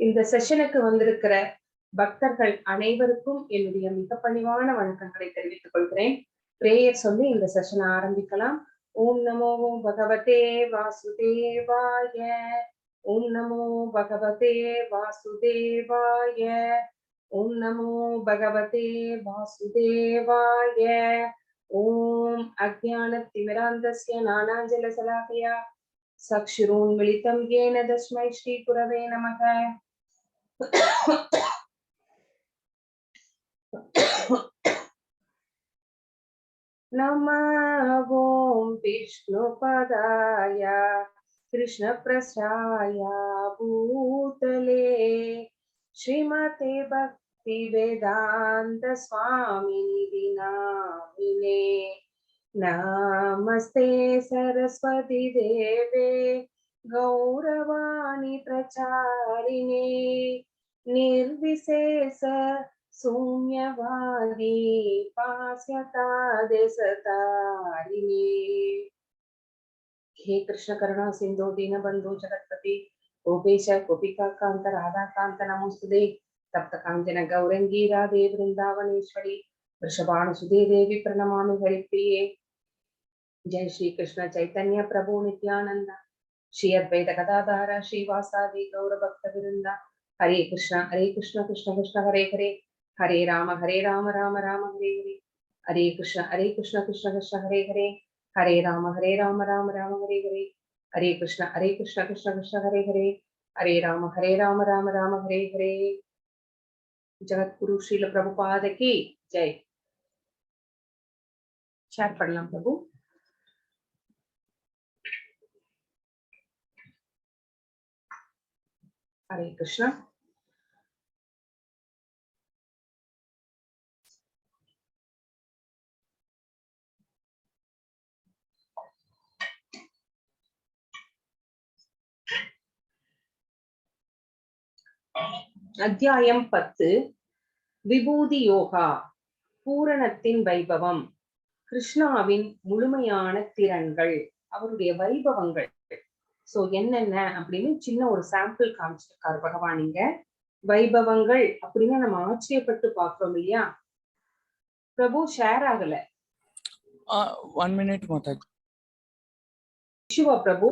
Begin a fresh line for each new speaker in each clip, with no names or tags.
இந்த செஷனுக்கு வந்திருக்கிற பக்தர்கள் அனைவருக்கும் என்னுடைய மிக பணிவான வணக்கங்களை தெரிவித்துக் கொள்கிறேன். பிரேயர் சொல்லி இந்த செஷனை ஆரம்பிக்கலாம். ஓம் நமோ பகவதே வாசுதேவாய. ஓம் நமோ பகவதே வாசுதேவாய. ஓம் நமோ பகவதே வாசுதேவாய. ஓம் அஜ்ஞானத்திமிராந்தஸ்ய ஞானாஞ்சலசலாகயா சக்ஷுரோன்மிலிதம் येन तस्मै श्री गुरवे नमः. नमः ओं विष्णुपदाय कृष्णप्रसाय भूतले श्रीमते भक्तिवेदान्त स्वामिनिधि नामिने. नमस्ते सरस्वती देवे गौरवाणी प्रचारिणे निर्विशेष शून्यवादी पास्यता देशतारिणे. हे कृष्ण करुणा सिंधु दीनबंधु जगत्पति गोपेश गोपिका कांत राधा कांत नमोस्तुते. तप्त कांचन गौरंगी राधे वृंदावनेश्वरी वृषभानुसुते देवी प्रणमामि हरिप्रिये. जय श्री कृष्ण चैतन्य प्रभु नित्यानंद श्री अद्वैत गदाधर श्रीवासादि गौर भक्त वृंदा. हरे कृष्ण कृष्ण कृष्ण हरे हरे हरे राम राम राम हरे हरे. हरे कृष्ण कृष्ण कृष्ण हरे हरे हरे राम राम राम हरे हरे. हरे कृष्ण कृष्ण कृष्ण हरे हरे हरे राम राम हरे हरे. जगत गुरु श्रील प्रभुपाद की जय. शेयर पढ़लाम प्रभु. हरे कृष्ण. அத்தியாயம் 10 விபூதி யோகா பூரணத்தின் வைபவம். கிருஷ்ணாவின் முழுமையான திறன்கள், அவருடைய வைபவங்கள். சோ என்னென்ன அப்படின்னு சின்ன ஒரு சாம்பிள் காமிச்சிருக்காரு பகவான். இங்க வைபவங்கள் அப்படின்னா நம்ம ஆச்சரியப்பட்டு பாக்குறோம் இல்லையா? பிரபு ஷேர் ஆகல.
1 minute மாதாஜி.
சிவா பிரபு.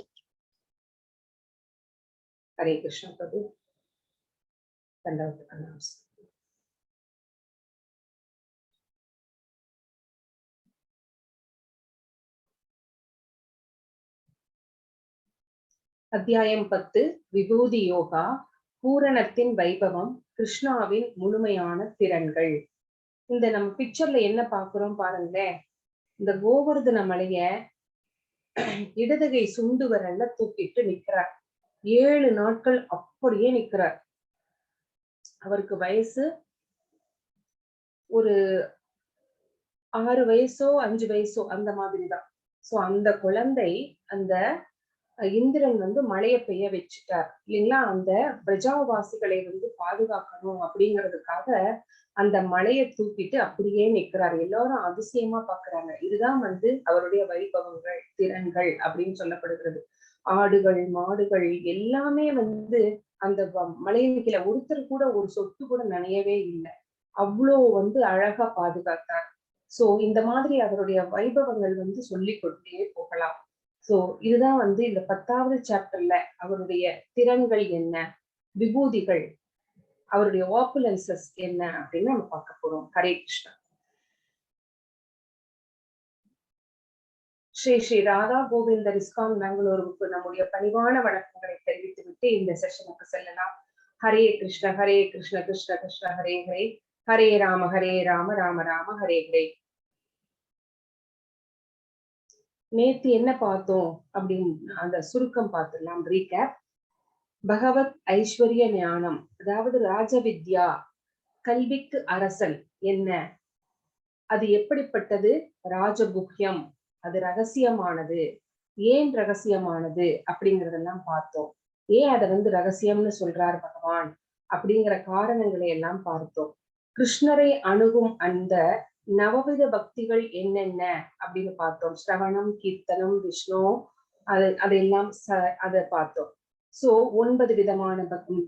ஹரே கிருஷ்ண பிரபு. அத்தியாயம் 10 விபூதி யோகா பூரணத்தின் வைபவம், கிருஷ்ணாவின் முழுமையான திறன்கள். இந்த நம்ம பிக்சர்ல என்ன பாக்குறோம் பாருங்களேன். இந்த கோவர்தன மலைய இடதுகை சுண்டு விரல்ல தூக்கிட்டு நிக்கிறார். 7 நாட்கள் அப்படியே நிக்கிறார். அவருக்கு வயசு ஒரு 6 வயசோ 5 வயசோ அந்த மாதிரிதான். சோ அந்த குழந்தை, அந்த இந்திரன் மழைய பெய்ய வச்சுட்டார் இல்லைங்களா? அந்த பிரஜாவாசிகளை பாதுகாக்கணும் அப்படிங்கிறதுக்காக அந்த மலையை தூக்கிட்டு அப்படியே நிக்கிறார். எல்லாரும் அதிசயமா பாக்குறாங்க. இதுதான் அவருடைய வைபவங்கள், திறன்கள் அப்படின்னு சொல்லப்படுகிறது. ஆடுகள் மாடுகள் எல்லாமே அந்த மலையின் கீழே ஒருத்தர் கூட ஒரு சொட்டு கூட நனையவே இல்லை. அவ்வளோ அழகா பாதுகாத்தார். சோ இந்த மாதிரி அவருடைய வைபவங்கள் சொல்லிக் கொண்டே போகலாம். சோ இதுதான் இந்த 10வது சாப்டர்ல அவருடைய திறன்கள் என்ன, விபூதிகள், அவருடைய ஆப்புலன்சஸ் என்ன அப்படின்னு நம்ம பார்க்க போறோம். ஹரே கிருஷ்ணா. ஸ்ரீ ஸ்ரீ ராதா கோவிந்தர் இஸ்கான் பெங்களூருக்கு நம்முடைய பணிவான வணக்கங்களை தெரிவித்து விட்டு இந்த செஷனுக்கு செல்லலாம். ஹரே கிருஷ்ண கிருஷ்ண கிருஷ்ண ஹரே ஹரே ஹரே ராம ராம ராம ஹரே ஹரே. நேத்து என்ன பார்த்தோம் அப்படின்னு அந்த சுருக்கம் பார்த்துடலாம். ரீகேப். பகவத் ஐஸ்வர்ய ஞானம், அதாவது ராஜவித்யா, கல்விக்கு அரசன் என்ன, அது எப்படிப்பட்டது, ராஜகுஹ்யம், அது ரகசியமானது, ஏன் ரகசியமானது அப்படிங்கறதெல்லாம் பார்த்தோம். ஏன் அதை ரகசியம்னு சொல்றார் பகவான் அப்படிங்கிற காரணங்களை எல்லாம் பார்த்தோம். கிருஷ்ணரை அணுகும் அந்த நவவித பக்திகள் என்னென்ன அப்படின்னு பார்த்தோம். ஸ்ரவணம், கீர்த்தனம், விஷ்ணு, அதெல்லாம் அதை பார்த்தோம். சோ 9 விதமான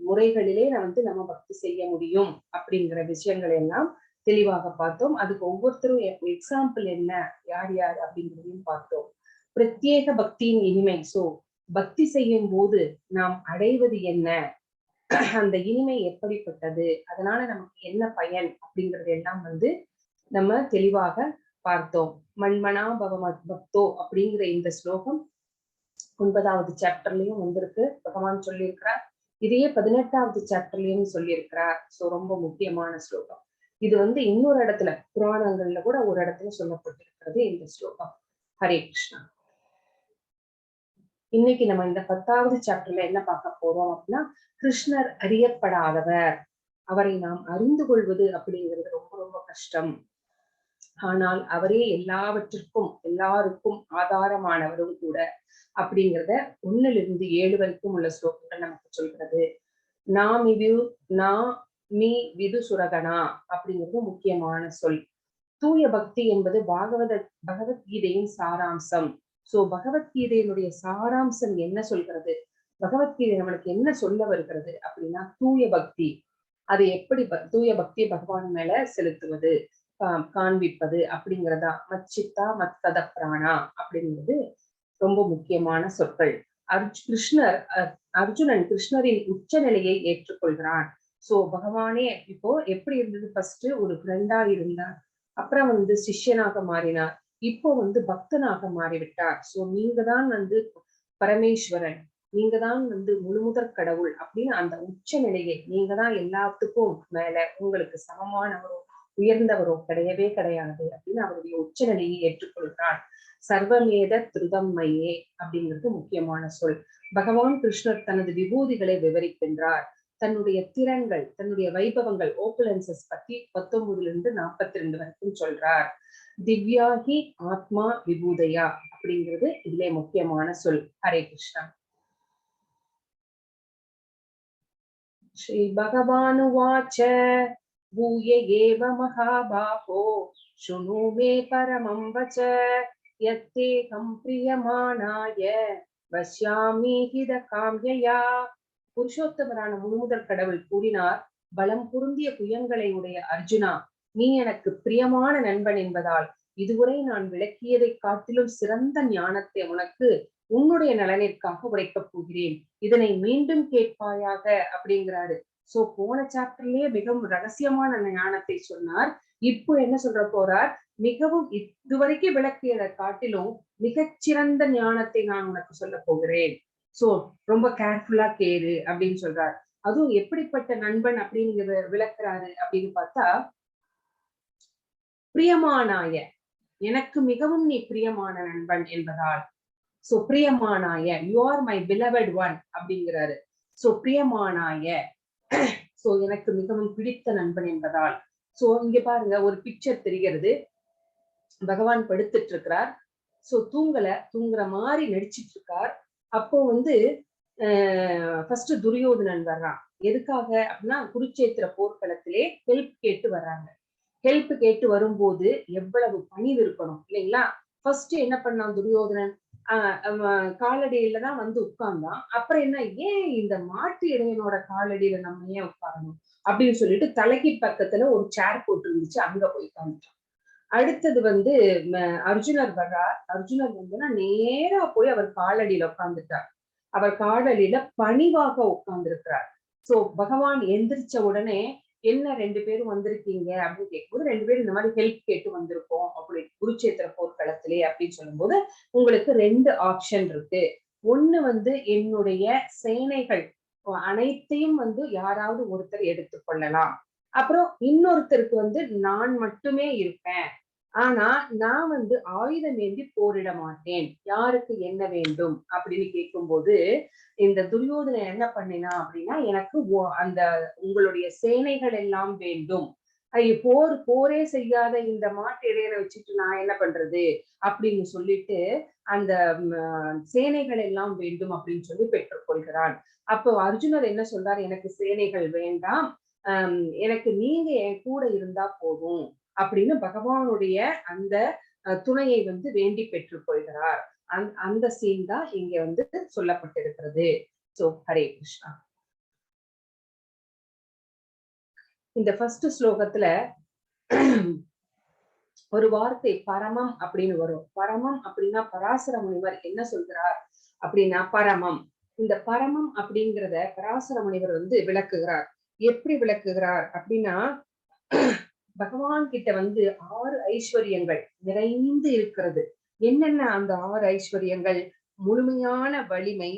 முறைகளிலே நம்ம பக்தி செய்ய முடியும் அப்படிங்கிற விஷயங்களை எல்லாம் தெளிவாக பார்த்தோம். அதுக்கு ஒவ்வொருத்தரும் எக்ஸாம்பிள் என்ன, யார் யார் அப்படிங்கிறதையும் பார்த்தோம். பிரத்யேக பக்தியின் இனிமை. சோ பக்தி செய்யும் போது நாம் அடைவது என்ன, அந்த இனிமை எப்படிப்பட்டது, அதனால நமக்கு என்ன பயன் அப்படிங்கறது எல்லாம் நம்ம தெளிவாக பார்த்தோம். மண்மனா பவமத் பக்தோ அப்படிங்கிற இந்த ஸ்லோகம் 9வது சாப்டர்லயும் வந்திருக்கு, பகவான் சொல்லியிருக்கிறார். இதையே 18வது சாப்டர்லயும் சொல்லியிருக்கிறார். சோ ரொம்ப முக்கியமான ஸ்லோகம் இது. இன்னொரு இடத்துல புராணங்கள்ல கூட ஒரு இடத்துல சொல்லப்பட்டிருக்கிறது இந்த ஸ்லோகம். ஹரே கிருஷ்ணா. இன்னைக்கு நம்ம இந்த 10வது சாப்டர்ல என்ன பார்க்க போறோம் அப்படின்னா, கிருஷ்ணர் அறியப்படாதவர், அவரை நாம் அறிந்து கொள்வது அப்படிங்கிறது ரொம்ப ரொம்ப கஷ்டம். ஆனால் அவரே எல்லாவற்றிற்கும் எல்லாருக்கும் ஆதாரமானவரும் கூட அப்படிங்கிறத 1லிருந்து 7 வரைக்கும் உள்ள ஸ்லோகங்கள் நமக்கு சொல்கிறது. மீ விது சுரகனா அப்படிங்கிறது முக்கியமான சொல். தூய பக்தி என்பது பகவத்கீதையின் சாராம்சம். சோ பகவத்கீதையினுடைய சாராம்சம் என்ன சொல்கிறது, பகவத்கீதை நம்மளுக்கு என்ன சொல்ல வருகிறது அப்படின்னா, தூய பக்தி. அது எப்படி தூய பக்தியை பகவான் மேல செலுத்துவது, காண்பிப்பது அப்படிங்கிறதா. மச்சித்தா மத்கத பிராணா அப்படிங்கிறது ரொம்ப முக்கியமான சொற்கள். அர்ஜுனன் கிருஷ்ணரின் உச்ச நிலையை ஏற்றுக்கொள்கிறான். சோ பகவானே இப்போ எப்படி இருந்தது, ஃபர்ஸ்ட் ஒரு ஃப்ரெண்டா இருந்தார், அப்புறம் சிஷ்யனாக மாறினார், இப்போ பக்தனாக மாறிவிட்டார். சோ நீங்க தான் பரமேஸ்வரன், நீங்க தான் முழுமுதற் கடவுள் அப்படின்னு அந்த உச்ச நிலையை, நீங்க தான் எல்லாத்துக்கும் மேல, உங்களுக்கு சமமானவரோ உயர்ந்தவரோ கிடையவே கிடையாது அப்படின்னு அவருடைய உச்ச நிலையை ஏற்றுக்கொள்கிறார். சர்வமேத திருதம்மையே அப்படிங்கிறது முக்கியமான சொல். பகவான் கிருஷ்ணர் தனது விபூதிகளை விவரிக்கின்றார், தன்னுடைய திறன்கள், தன்னுடைய வைபவங்கள், ஓபுலன்சஸ் பத்தி 19லிருந்து 42 வரைக்கும் சொல்றார். திவ்யாகி ஆத்மா விபூதையா அப்படிங்கிறது இதுல முக்கியமான சொல். ஹரே கிருஷ்ணா. ஸ்ரீ பகவானுவாச்ச பூய ஏவ மகாபாஹோ சுணு மே பரமம் வச யத்தேகம் பிரியமானாய வஸ்யாமி ஹித காம்யயா. புருஷோத்தமரான முழுமுதற் கடவுள் கூறினார், பலம் பொருந்திய புயங்களை உடைய அர்ஜுனா, நீ எனக்கு பிரியமான நண்பன் என்பதால் இதுவரை நான் விளக்கியதை காட்டிலும் சிறந்த ஞானத்தை உனக்கு உன்னுடைய நலனிற்காக உரைக்கப் போகிறேன், இதனை மீண்டும் கேட்பாயாக அப்படிங்கிறாரு. சோ போன சாப்டர்லயே மிகவும் ரகசியமான ஞானத்தை சொன்னார். இப்போ என்ன சொல்ற போறார், மிகவும் இதுவரைக்கும் விளக்கியதை காட்டிலும் மிகச்சிறந்த ஞானத்தை நான் உனக்கு சொல்ல போகிறேன். சோ ரொம்ப கேர்ஃபுல்லா கேரு அப்படின்னு சொல்றாரு. அதுவும் எப்படிப்பட்ட நண்பன் அப்படிங்கிற விளக்குறாரு அப்படின்னு பார்த்தா, பிரியமானாய, எனக்கு மிகவும் நீ பிரியமான நண்பன் என்பதால். சோ பிரியமானாய, you are my beloved one அப்படிங்கிறாரு. சோ பிரியமானாய, சோ எனக்கு மிகவும் பிடித்த நண்பன் என்பதால். சோ இங்க பாருங்க, ஒரு பிக்சர் தெரிகிறது. பகவான் படுத்துட்டு இருக்கிறார். சோ தூங்குற மாதிரி நடிச்சிட்டு இருக்கார். அப்போ ஃபர்ஸ்ட் துரியோதனன் வர்றான். எதுக்காக அப்படின்னா, குருட்சேத்திர போர்க்களத்திலே ஹெல்ப் கேட்டு வர்றாங்க. ஹெல்ப் கேட்டு வரும்போது எவ்வளவு பணிவு இருக்கணும் இல்லைங்களா. ஃபர்ஸ்ட் என்ன பண்ணான் துரியோதனன், காலடியில தான் உட்கார்ந்தான். அப்புறம் என்ன, ஏன் இந்த மாட்டு இடையனோட காலடியில நம்ம ஏன் உட்காரணும் அப்படின்னு சொல்லிட்டு தலைக்கு பக்கத்துல ஒரு சேர் போட்டு இருந்துச்சு, அங்க போய் உட்கார்ந்துட்டான். அடுத்தது அர்ஜுனர் வர்றார். அர்ஜுனர் நேரா போய் அவர் காலடியில உட்கார்ந்துட்டார். அவர் காலடியில பணிவாக உட்கார்ந்து இருக்கிறார். சோ பகவான் எந்திரிச்ச உடனே, என்ன 2 பேரும் வந்திருக்கீங்க அப்படின்னு கேட்கும்போது, 2 பேரும் இந்த மாதிரி ஹெல்ப் கேட்டு வந்திருக்கோம் அப்படி குருட்சேத்திர போர்க்களத்திலே அப்படின்னு சொல்லும்போது, உங்களுக்கு 2 ஆப்ஷன் இருக்கு. ஒண்ணு என்னுடைய சேனைகள் அனைத்தையும் யாராவது ஒருத்தர் எடுத்துக்கொள்ளலாம். அப்புறம் இன்னொருத்தருக்கு நான் மட்டுமே இருப்பேன். ஆனா நான் ஆயுதம் ஏந்தி போரிட மாட்டேன், யாருக்கு என்ன வேண்டும் அப்படின்னு கேட்கும்போது, இந்த துரியோதனன் என்ன பண்ணினா அப்படின்னா, எனக்கு அந்த உங்களுடைய சேனைகள் எல்லாம் வேண்டும், போரே செய்யாத இந்த மாட்டு இடையரை வச்சுட்டு நான் என்ன பண்றது அப்படின்னு சொல்லிட்டு அந்த சேனைகள் எல்லாம் வேண்டும் அப்படின்னு சொல்லி பெற்றுக்கொள்கிறான். அப்போ அர்ஜுனர் என்ன சொல்றார், எனக்கு சேனைகள் வேண்டாம், எனக்கு நீங்க என் கூட இருந்தா போதும் அப்படின்னு பகவானுடைய அந்த துணையை வேண்டி பெற்றுக் கொள்கிறார். அந்த சீன் தான் இங்க சொல்லப்பட்டிருக்கிறது. சோ ஹரே கிருஷ்ணா. இந்த ஃபர்ஸ்ட் ஸ்லோகத்துல ஒரு வார்த்தை பரமம் அப்படின்னு வரும். பரமம் அப்படின்னா பராசர முனிவர் என்ன சொல்கிறார் அப்படின்னா பரமம். இந்த பரமம் அப்படிங்கிறத பராசர முனிவர் வந்து விளக்குகிறார். எப்படி விளக்குகிறார் அப்படின்னா, பகவான் கிட்ட வந்து 6 ஐஸ்வர்யங்கள் நிறைந்து இருக்கிறது. என்னென்ன அந்த 6 ஐஸ்வர்யங்கள்? முழுமையான வலிமை,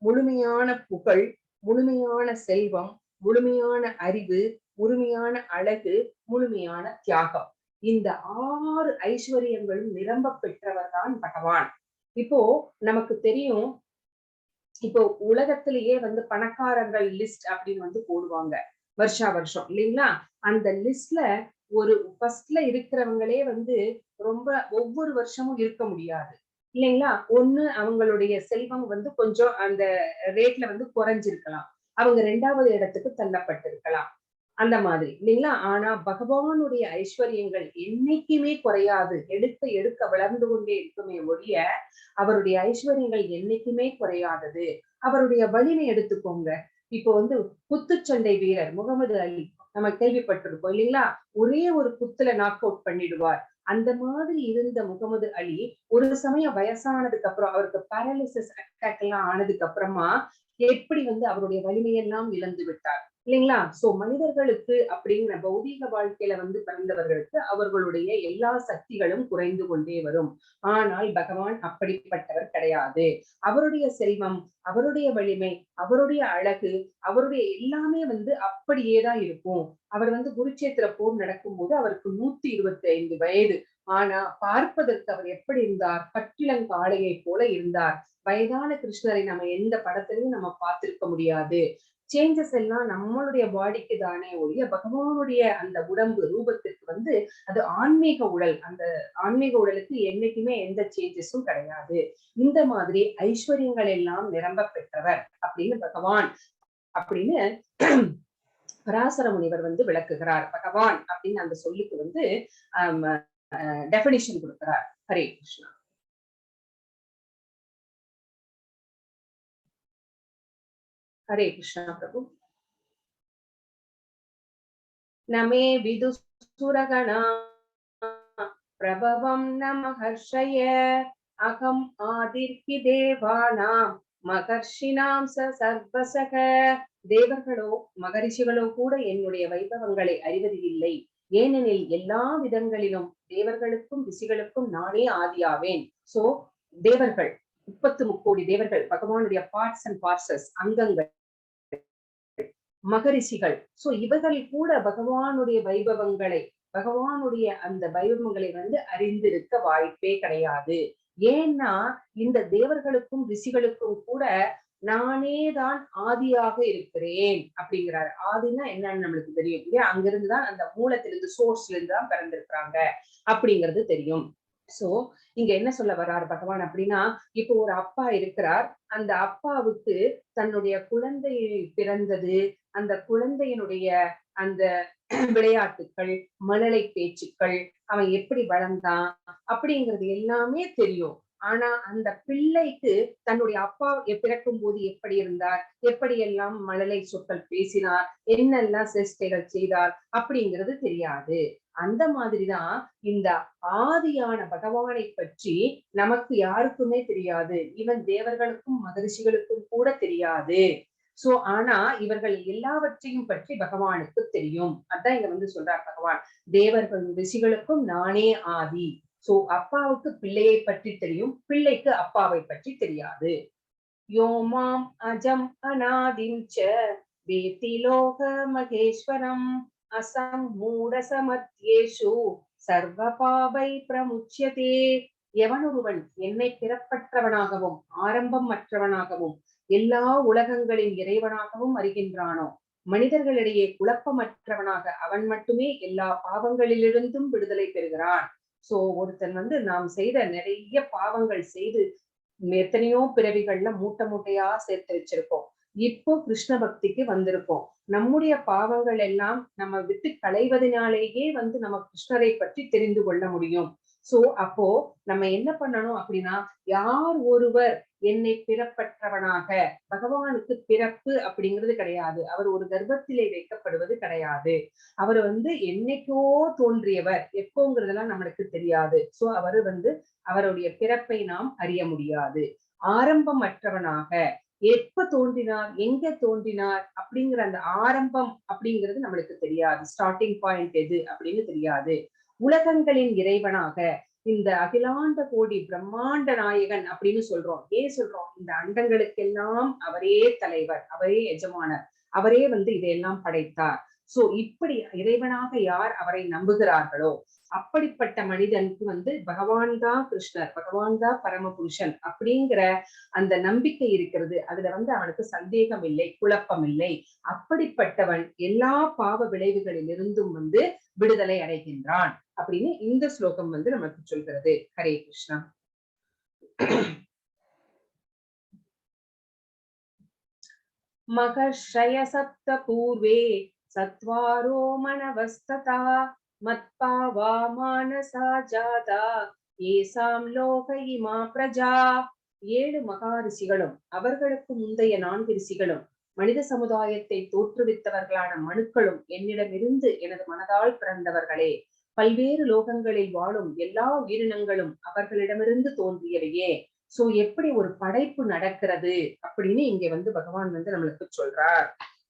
முழுமையான புகழ், முழுமையான செல்வம், முழுமையான அறிவு, முழுமையான அழகு, முழுமையான தியாகம். இந்த 6 ஐஸ்வர்யங்களும் நிரம்ப பெற்றவர் தான் பகவான். இப்போ நமக்கு தெரியும், இப்போ உலகத்திலேயே வந்து பணக்காரர்கள் லிஸ்ட் அப்படின்னு வந்து போடுவாங்க வருஷா வருஷம் இல்லைங்களா? அந்த லிஸ்ட்ல ஒரு ஃபர்ஸ்ட்ல இருக்கிறவங்களே வந்து ரொம்ப ஒவ்வொரு வருஷமும் இருக்க முடியாது இல்லைங்களா? ஒண்ணு அவங்களுடைய செல்வம் வந்து கொஞ்சம் அந்த ரேட்ல வந்து குறைஞ்சிருக்கலாம், அவங்க 2வது இடத்துக்கு தள்ளப்பட்டிருக்கலாம், அந்த மாதிரி இல்லைங்களா? ஆனா பகவானுடைய ஐஸ்வர்யங்கள் என்னைக்குமே குறையாது, எடுக்க எடுக்க வளர்ந்து கொண்டே இருக்குமே ஒழிய அவருடைய ஐஸ்வர்யங்கள் என்னைக்குமே குறையாதது. அவருடைய வலிமை எடுத்துக்கோங்க. இப்போ வந்து குத்துச்சண்டை வீரர் முகமது அலி நம்ம கேள்விப்பட்டிருப்போம் இல்லைங்களா? ஒரே ஒரு குத்துல நாக் அவுட் பண்ணிடுவார். அந்த மாதிரி இருந்த முகமது அலி ஒரு சமயம் வயசானதுக்கு அப்புறம், அவருக்கு பாராலிசிஸ் அட்டாக் எல்லாம் ஆனதுக்கு அப்புறமா எப்படி வந்து அவருடைய வலிமையெல்லாம் இழந்து விட்டார் இல்லைங்களா? சோ மனிதர்களுக்கு அப்படிங்கிற பௌதீக வாழ்க்கையில வந்து பிறந்தவர்களுக்கு அவர்களுடைய எல்லா சக்திகளும் குறைந்து கொண்டே வரும். ஆனால் பகவான் அப்படிப்பட்டவர் கிடையாது. அவருடைய செல்வம், அவருடைய வலிமை, அவருடைய அழகு, அவருடைய எல்லாமே வந்து அப்படியேதான் இருக்கும். அவர் வந்து குருட்சேத்திர போர் நடக்கும்போது அவருக்கு 125 வயது. ஆனா பார்ப்பதற்கு அவர் எப்படி இருந்தார்? கட்டிலங்காளையை போல இருந்தார். வயதான கிருஷ்ணரை நம்ம எந்த படத்திலையும் நம்ம பார்த்திருக்க முடியாது. சேஞ்சஸ் எல்லாம் நம்மளுடைய பாடிக்கு தானே ஒழிய பகவானுடைய அந்த உடம்பு ரூபத்திற்கு வந்து அது ஆன்மீக உடல். அந்த ஆன்மீக உடலுக்கு என்னைக்குமே எந்த சேஞ்சஸும் கிடையாது. இந்த மாதிரி ஐஸ்வர்யங்கள் எல்லாம் நிரம்ப பெற்றவர் அப்படின்னு பகவான் அப்படின்னு பராசர முனிவர் வந்து விளக்குகிறார். பகவான் அப்படின்னு அந்த சொல்லுக்கு வந்து டெபினிஷன் கொடுக்கிறார். ஹரே கிருஷ்ணா. हरे कृष्णा प्रभु। नमे विदुसुरगणा प्रभवं न महर्षय अहम् आदिर्हि देवानां மகர்ஷினாம் சர்வசக. தேவர்களோ மகரிஷிகளோ கூட என்னுடைய வைபவங்களை அறிவது இல்லை. ஏனெனில் எல்லா விதங்களிலும் தேவர்களுக்கும் ரிஷிகளுக்கும் நானே ஆதியாவேன். சோ தேவர்கள் 33 கோடி தேவர்கள், பகவானுடைய பார்ட்ஸ் அண்ட் பார்சஸ், அங்கங்கள், மகரிஷிகள். சோ இவர்கள் கூட பகவானுடைய வைபவங்களை, பகவானுடைய அந்த வைபவங்களை வந்து அறிந்திருக்க வாய்ப்பே கிடையாது. ஏன்னா இந்த தேவர்களுக்கும் ரிஷிகளுக்கும் கூட நானே தான் ஆதியாக இருக்கிறேன் அப்படிங்கிறாரு. ஆதினா என்னன்னு நம்மளுக்கு தெரியும் இல்லையா? அங்கிருந்துதான் அந்த மூலத்திலிருந்து சோர்ஸ்ல இருந்து தான் பிறந்திருக்கிறாங்க அப்படிங்கிறது தெரியும். சோ இங்க என்ன சொல்ல வர்றாரு பகவான் அப்படின்னா, இப்போ ஒரு அப்பா இருக்கிறார். அந்த அப்பாவுக்கு தன்னுடைய குழந்தை பிறந்தது, அந்த குழந்தையினுடைய அந்த விளையாட்டுக்கள், மழலை பேச்சுக்கள், அவன் எப்படி வளர்ந்தான் அப்படிங்கிறது எல்லாமே தெரியும். ஆனா அந்த பிள்ளைக்கு தன்னுடைய அப்பா பிறக்கும் போது எப்படி இருந்தார், எப்படியெல்லாம் மழலை சொற்கள் பேசினார், என்னெல்லாம் சேஷ்டைகள் செய்தார் அப்படிங்கிறது தெரியாது. அந்த மாதிரிதான் இந்த ஆதியான பகவானை பற்றி நமக்கு யாருக்குமே தெரியாது. இவன் தேவர்களுக்கும் மகரிஷிகளுக்கும் கூட தெரியாது. சோ ஆனா இவர்கள் எல்லாவற்றையும் பற்றி பகவானுக்கு தெரியும். அதான் இங்க வந்து சொல்றார் பகவான். தேவர்கள் ரிஷிகளுக்கும் நானே ஆதி. சோ அப்பாவுக்கு பிள்ளையை பற்றி தெரியும், பிள்ளைக்கு அப்பாவை பற்றி தெரியாது. யோமாம் அஜம் அநாதிம் ச வேதி லோக மகேஸ்வரம் அசம்மூட சமத்யேஷு சர்வ பாவை பிரமுச்யதே. எவனொருவன் என்னை பிறப்பற்றவனாகவும் ஆரம்பம் மற்றவனாகவும் எல்லா உலகங்களின் இறைவனாகவும் அறிகின்றானோ, மனிதர்களிடையே குழப்பமற்றவனாக அவன் மட்டுமே எல்லா பாவங்களிலிருந்தும் விடுதலை பெறுகிறான். சோ ஒருத்தன் வந்து நாம் செய்த நிறைய பாவங்கள் செய்து எத்தனையோ பிறவிகள்ல மூட்டை மூட்டையா சேர்த்து வச்சிருக்கோம். இப்போ கிருஷ்ண பக்திக்கு வந்திருக்கோம். நம்முடைய பாவங்கள் எல்லாம் நம்ம விட்டு களைவதனாலேயே வந்து நம்ம கிருஷ்ணரை பற்றி தெரிந்து கொள்ள முடியும். சோ அப்போ நம்ம என்ன பண்ணணும் அப்படின்னா, யார் ஒருவர் என்னை பிறப்பற்றவனாக, பகவானுக்கு பிறப்பு அப்படிங்கிறது கிடையாது. அவர் ஒரு கர்ப்பத்திலே வைக்கப்படுவது கிடையாது. அவர் என்னைக்கோ தோன்றியவர், எப்போங்கிறதெல்லாம் நம்மளுக்கு தெரியாது. சோ அவருடைய பிறப்பை நாம் அறிய முடியாது. ஆரம்பமற்றவனாக, எப்ப தோன்றினார், எங்க தோன்றினார் அப்படிங்கிற அந்த ஆரம்பம் அப்படிங்கிறது நம்மளுக்கு தெரியாது. ஸ்டார்டிங் பாயிண்ட் எது அப்படின்னு தெரியாது. உலகங்களின் இறைவனாக, இந்த அகிலாண்ட கோடி பிரம்மாண்ட நாயகன் அப்படின்னு சொல்றோம். ஏன் சொல்றோம்? இந்த அண்டங்களுக்கெல்லாம் அவரே தலைவர், அவரே எஜமானர், அவரே இதையெல்லாம் படைத்தார். சோ இப்படி இறைவனாக யார் அவரை நம்புகிறார்களோ, அப்படிப்பட்ட மனிதனுக்கு பகவான் தான் கிருஷ்ணர், பகவான் தான் பரமபுருஷன் அப்படிங்கிற அந்த நம்பிக்கை இருக்கிறது. அதுல அவனுக்கு சந்தேகம் இல்லை, குழப்பம் இல்லை. அப்படிப்பட்டவன் எல்லா பாவ விளைவுகளில் இருந்தும் விடுதலை அடைகின்றான் அப்படின்னு இந்த ஸ்லோகம் நமக்கு சொல்கிறது. ஹரே கிருஷ்ணா. மகர்ஷய சப்த பூர்வே சத்வாரோ மனவஸ்ததா மத்பாவா மானசா ஜாதா ஏசாம் லோக இமா பிரஜா. 7 மகாரிஷிகளும் அவர்களுக்கு முந்தைய 4 ரிஷிகளும் மனித சமுதாயத்தை தோற்றுவித்தவர்களான மனுக்களும் என்னிடமிருந்து எனது மனதால் பிறந்தவர்களே. பல்வேறு லோகங்களில் வாழும் எல்லா உயிரினங்களும் அவர்களிடமிருந்து தோன்றியவையே. சோ எப்படி ஒரு படைப்பு நடக்கிறது அப்படின்னு இங்க பகவான் நம்மளுக்கு சொல்றார்.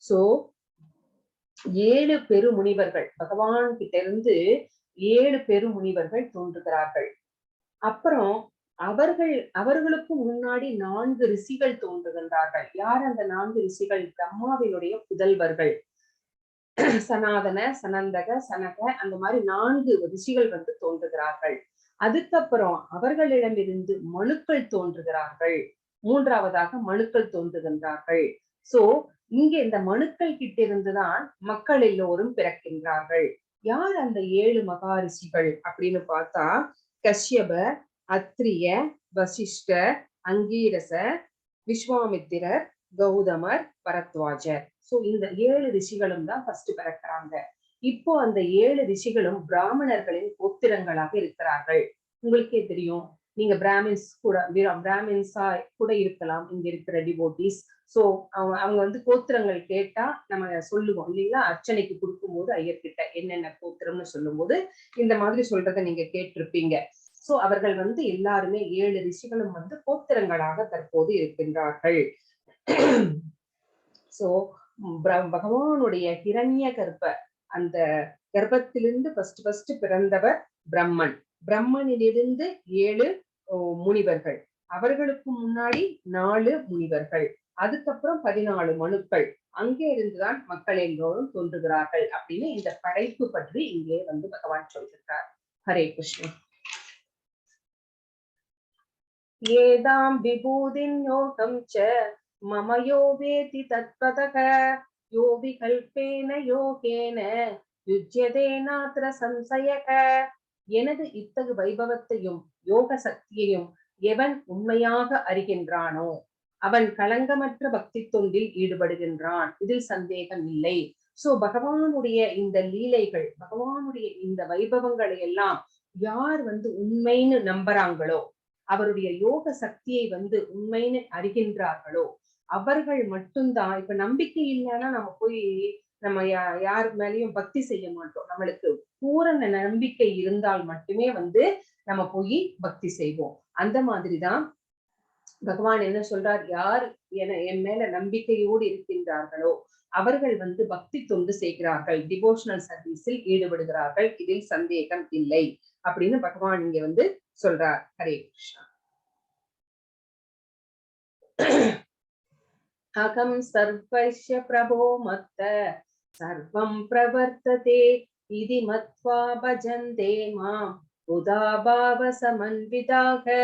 சோ 7 பெருமுனிவர்கள், பகவான் கிட்ட இருந்து 7 பெருமுனிவர்கள் தோன்றுகிறார்கள். அப்புறம் அவர்களுக்கு முன்னாடி 4 ரிஷிகள் தோன்றுகின்றார்கள். யார் அந்த 4 ரிஷிகள்? பிரம்மாவினுடைய புதல்வர்கள். சனாதன, சனந்தக, சனக, அந்த மாதிரி 4 ரிஷிகள் தோன்றுகிறார்கள். அதுக்கப்புறம் அவர்களிடமிருந்து மனுக்கள் தோன்றுகிறார்கள். 3வதாக மனுக்கள் தோன்றுகின்றார்கள். சோ இங்க இந்த மனுக்கள் கிட்ட இருந்துதான் மக்கள் எல்லோரும் பிறக்கின்றார்கள். யார் அந்த 7 மகாரிஷிகள் அப்படின்னு பார்த்தா, கஷ்யப, அத்ரிய, வசிஷ்ட, அங்கீரச, விஸ்வாமித்திரர், கௌதமர், பரத்வாஜர். சோ இந்த 7 ரிஷிகளும் தான் ஃபர்ஸ்ட் பிறக்கிறாங்க. இப்போ அந்த 7 ரிஷிகளும் பிராமணர்களின் கோத்திரங்களாக இருக்கிறார்கள். உங்களுக்கே தெரியும், நீங்க பிராமின்ஸா கூட இருக்கலாம் இங்க இருக்கிற டிவோட்டிஸ். சோ அவங்க கோத்திரங்கள் கேட்டா நம்ம சொல்லுவோம் இல்லைங்களா? அர்ச்சனைக்கு கொடுக்கும்போது ஐயர்கிட்ட என்னென்ன கோத்திரம்னு சொல்லும் போது இந்த மாதிரி சொல்றதை நீங்க கேட்டிருப்பீங்க. சோ அவர்கள் எல்லாருமே 7 ரிஷிகளும் கோத்திரங்களாக தற்போது இருக்கின்றார்கள். சோ பகவானுடைய ஹிரண்ய கர்ப்ப அந்த கர்ப்பத்திலிருந்து ஃபர்ஸ்ட் பிறந்தவர் பிரம்மன். பிரம்மனிலிருந்து 7 முனிவர்கள், அவர்களுக்கு முன்னாடி 4 முனிவர்கள், அதுக்கப்புறம் 14 மனுக்கள். அங்கே இருந்துதான் மக்கள் எல்லோரும் தோன்றுகிறார்கள் அப்படின்னு இந்த படைப்பு பற்றி இங்கே பகவான் சொல்கிறார். ஹரே கிருஷ்ணா. ஏதாம் விபூதின் யோகம் ச மம யோ வேதி தத்வதக யோ விகல்பேன யோகேன யுஜ்யதே நாத்ர சம்சயக. எனது இத்தகு வைபவத்தையும் யோக சக்தியையும் எவன் உண்மையாக அறிகின்றானோ அவன் களங்கமற்ற பக்தி தொண்டில் ஈடுபடுகின்றான், இதில் சந்தேகம் இல்லை. சோ பகவானுடைய இந்த லீலைகள், பகவானுடைய இந்த வைபவங்களை எல்லாம் யார் உண்மைன்னு நம்புறாங்களோ, அவருடைய யோக சக்தியை உண்மைன்னு அறிகின்றார்களோ அவர்கள் மட்டும்தான். இப்ப நம்பிக்கை இல்லைன்னா நம்ம போய் நம்ம யார் மேலேயும் பக்தி செய்ய மாட்டோம். நம்மளுக்கு பூரண நம்பிக்கை இருந்தால் மட்டுமே நம்ம போய் பக்தி செய்வோம். அந்த மாதிரிதான் பகவான் என்ன சொல்றார்? யார் என் மேல நம்பிக்கையோடு இருக்கின்றார்களோ அவர்கள் பக்தி தொண்டு செய்கிறார்கள், டிவோஷனல் சர்வீஸில் ஈடுபடுகிறார்கள், இதில் சந்தேகம் இல்லை அப்படின்னு பகவான் இங்க சொல்றார். ஹரே கிருஷ்ணா. அகம் சர்வஸ்ய பிரபோ மத்த சர்வம் பிரவர்த்ததே இதி மத்வா பஜந்தே மாம் உதாபாவ சமன்விதாக.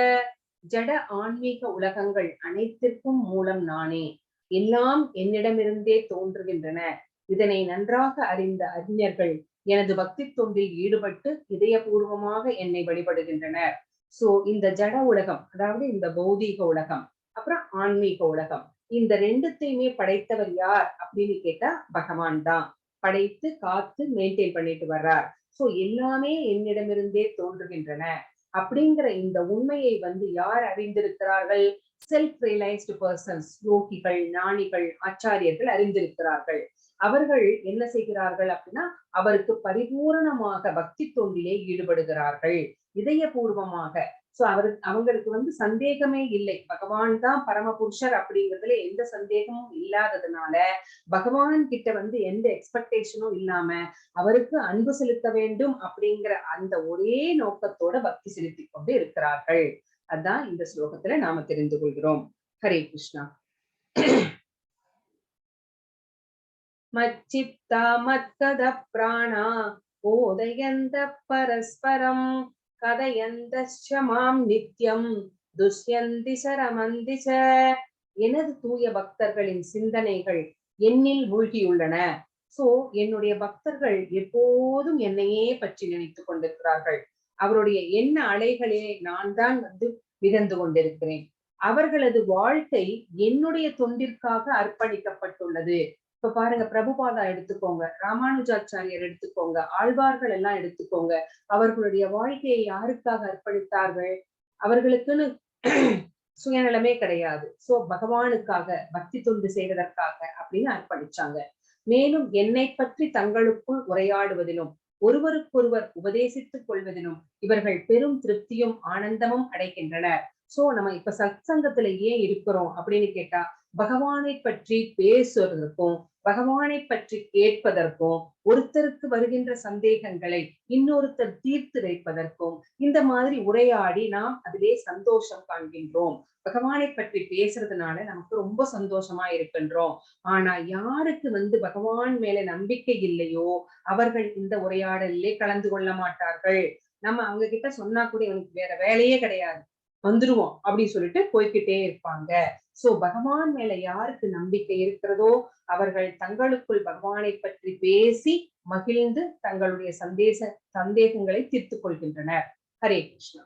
ஜட ஆன்மீக உலகங்கள் அனைத்திற்கும் மூலம் நானே, எல்லாம் என்னிடமிருந்தே தோன்றுகின்றன. இதனை நன்றாக அறிந்த அறிஞர்கள் எனது பக்தி தொண்டில் ஈடுபட்டு இதயபூர்வமாக என்னை வழிபடுகின்றனர். சோ இந்த ஜட உலகம், அதாவது இந்த பௌதீக உலகம், அப்புறம் ஆன்மீக உலகம், இந்த ரெண்டுத்தையுமே படைத்தவர் யார் அப்படின்னு கேட்டா பகவான் தான். படைத்து காத்து மெயின்டைன் பண்ணிட்டு வர்றார். சோ எல்லாமே என்னிடமிருந்தே தோன்றுகின்றன. அப்படிங்கிற இந்த உண்மையை வந்து யார் அறிந்திருக்கிறார்கள்? செல்ஃப் ரியலைஸ்டு பர்சன்ஸ், யோகிகள், ஞானிகள், ஆச்சாரியர்கள் அறிந்திருக்கிறார்கள். அவர்கள் என்ன செய்கிறார்கள் அப்படின்னா, அவருக்கு பரிபூரணமாக பக்தி தொண்டிலே ஈடுபடுகிறார்கள், இதயபூர்வமாக. சோ அவங்களுக்கு வந்து சந்தேகமே இல்லை, பகவான் தான் பரமபுருஷர் அப்படிங்கிறதுல எந்த சந்தேகமும் இல்லாததுனால பகவான் கிட்ட வந்து எந்த எக்ஸ்பெக்டேஷனும் இல்லாம அவருக்கு அன்பு செலுத்த வேண்டும் அப்படிங்கிற அந்த ஒரே நோக்கத்தோட பக்தி செலுத்தி கொண்டு இருக்கிறார்கள். அதான் இந்த ஸ்லோகத்துல நாம தெரிந்து கொள்கிறோம். ஹரே கிருஷ்ணா. மச்சித்தா மத்கத பிராணா ஓதயந்த பரஸ்பரம் கதயந்தஸ்ச மாம் நித்யம் துஷ்யந்தி சரமந்தி ச. எனது தூய பக்தர்களின் சிந்தனைகள் என்னில் மூழ்கியுள்ளன. சோ என்னுடைய பக்தர்கள் எப்போதும் என்னையே பற்றி நினைத்துக் கொண்டிருக்கிறார்கள். அவருடைய எண்ண அலைகளே நான் தான் வந்து மிதந்து கொண்டிருக்கிறேன். அவர்களது வாழ்க்கை என்னுடைய தொண்டிற்காக அர்ப்பணிக்கப்பட்டுள்ளது. இப்ப பாருங்க, பிரபுபாதா எடுத்துக்கோங்க, ராமானுஜாச்சாரியர் எடுத்துக்கோங்க, ஆழ்வார்கள் எல்லாம் எடுத்துக்கோங்க. அவர்களுடைய வாழ்க்கையை யாருக்காக அர்ப்பணித்தார்கள்? அவர்களுக்குன்னு சுயநலமே கிடையாது. சோ பகவானுக்காக பக்தி தொண்டு செய்வதற்காக அப்படின்னு அர்ப்பணிச்சாங்க. மேலும் என்னை பற்றி தங்களுக்குள் உரையாடுவதிலும் ஒருவருக்கொருவர் உபதேசித்துக் கொள்வதிலும் இவர்கள் பெரும் திருப்தியும் ஆனந்தமும் அடைகின்றனர். சோ நம்ம இப்ப சத்சங்கத்துல ஏன் இருக்கிறோம் அப்படின்னு கேட்டா, பகவானை பற்றி பேசுவதற்கும் பகவானை பற்றி கேட்பதற்கும், ஒருத்தருக்கு வருகின்ற சந்தேகங்களை இன்னொருத்தர் தீர்த்து வைப்பதற்கும் இந்த மாதிரி உரையாடி நாம் அதிலே சந்தோஷம் காண்கின்றோம். பகவானை பற்றி பேசுறதுனால நமக்கு ரொம்ப சந்தோஷமா இருக்கின்றோம். ஆனா யாருக்கு வந்து பகவான் மேல நம்பிக்கை இல்லையோ அவர்கள் இந்த உரையாடலிலே கலந்து கொள்ள மாட்டார்கள். நம்ம அவங்க கிட்ட சொன்னா கூட இவனுக்கு வேற வேலையே கிடையாது, வந்துருவோம் அப்படின்னு சொல்லிட்டு போய்கிட்டே இருப்பாங்க. சோ பகவான் மேல யாருக்கு நம்பிக்கை இருக்கிறதோ அவர்கள் தங்களுக்குள் பகவானை பற்றி பேசி மகிழ்ந்து தங்களுடைய சந்தேகங்களை தீர்த்துக் கொள்கின்றனர். ஹரே கிருஷ்ணா.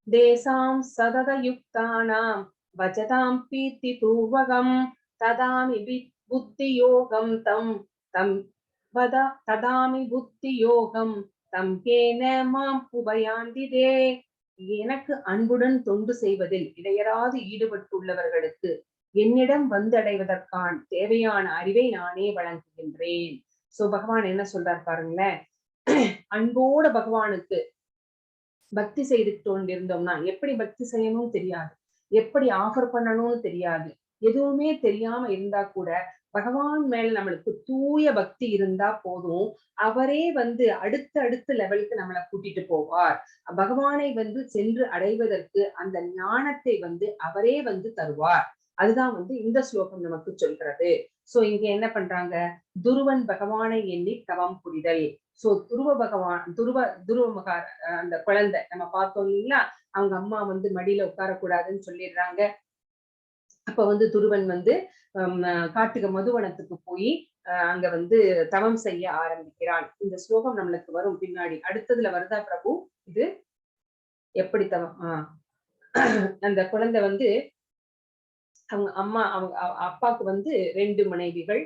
தேசாம் சதத யுக்தானாம் வஜதாம் பீத்தி பூர்வகம் ததாமி புத்தி யோகம் தம் தம் ததாமி புத்தி யோகம் தம் கேன மாம் உபயாந்திதே. எனக்கு அன்புடன் தொண்டு செய்வதில் இடையராது ஈடுபட்டுள்ளவர்களுக்கு என்னிடம் வந்தடைவதற்கான தேவையான அறிவை நானே வழங்குகின்றேன். சோ பகவான் என்ன சொல்றார் பாருங்களேன், அன்போட பகவானுக்கு பக்தி செய்து கொண்டிருந்தோம்னா எப்படி பக்தி செய்யணும்னு தெரியாது, எப்படி ஆஃபர் பண்ணணும்னு தெரியாது, எதுவுமே தெரியாம இருந்தா கூட பகவான் மேல நம்மளுக்கு தூய பக்தி இருந்தா போதும், அவரே வந்து அடுத்த லெவலுக்கு நம்மளை கூட்டிட்டு போவார். பகவானை வந்து சென்று அடைவதற்கு அந்த ஞானத்தை வந்து அவரே வந்து தருவார். அதுதான் வந்து இந்த ஸ்லோகம் நமக்கு சொல்கிறது. சோ இங்க என்ன பண்றாங்க, துருவன் பகவானை எண்ணி தவம் புரிதல். சோ துருவ மகா அந்த குழந்தை நம்ம பார்த்தோம் இல்லைங்களா, அவங்க அம்மா வந்து மடியில உட்காரக்கூடாதுன்னு சொல்லிடுறாங்க. அப்ப வந்து துருவன் வந்து காட்டுக மதுவனத்துக்கு போய் அங்க வந்து தவம் செய்ய ஆரம்பிக்கிறான். இந்த ஸ்லோகம் நம்மளுக்கு வரும் பின்னாடி, அடுத்ததுல வருதா பிரபு இது? எப்படி தவம் அந்த குழந்தை வந்து அவங்க அம்மா அவங்க அப்பாவுக்கு வந்து 2 மனைவிகள்.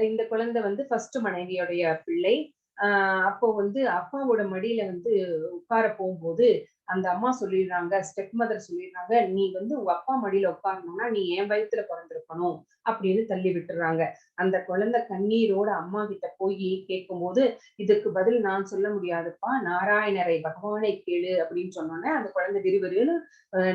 இந்த குழந்தை வந்து ஃபர்ஸ்ட் மனைவியோடைய பிள்ளை. அப்போ வந்து அப்பாவோட மடியில வந்து உட்கார போகும்போது அந்த அம்மா சொல்லிடுறாங்க, ஸ்டெப் மதர் சொல்லிடுறாங்க, நீ வந்து உங்க அப்பா மடியில உட்காரணும்னா நீ என் வயித்துல பிறந்திருக்கணும் அப்படின்னு தள்ளி விட்டுறாங்க. அந்த குழந்தை கண்ணீரோட அம்மா கிட்ட போய் கேட்கும்போது, இதுக்கு பதில் நான் சொல்ல முடியாதுப்பா, நாராயணரை பகவானை கேளு அப்படின்னு சொன்னோன்னே அந்த குழந்தை விறுவிறுன்னு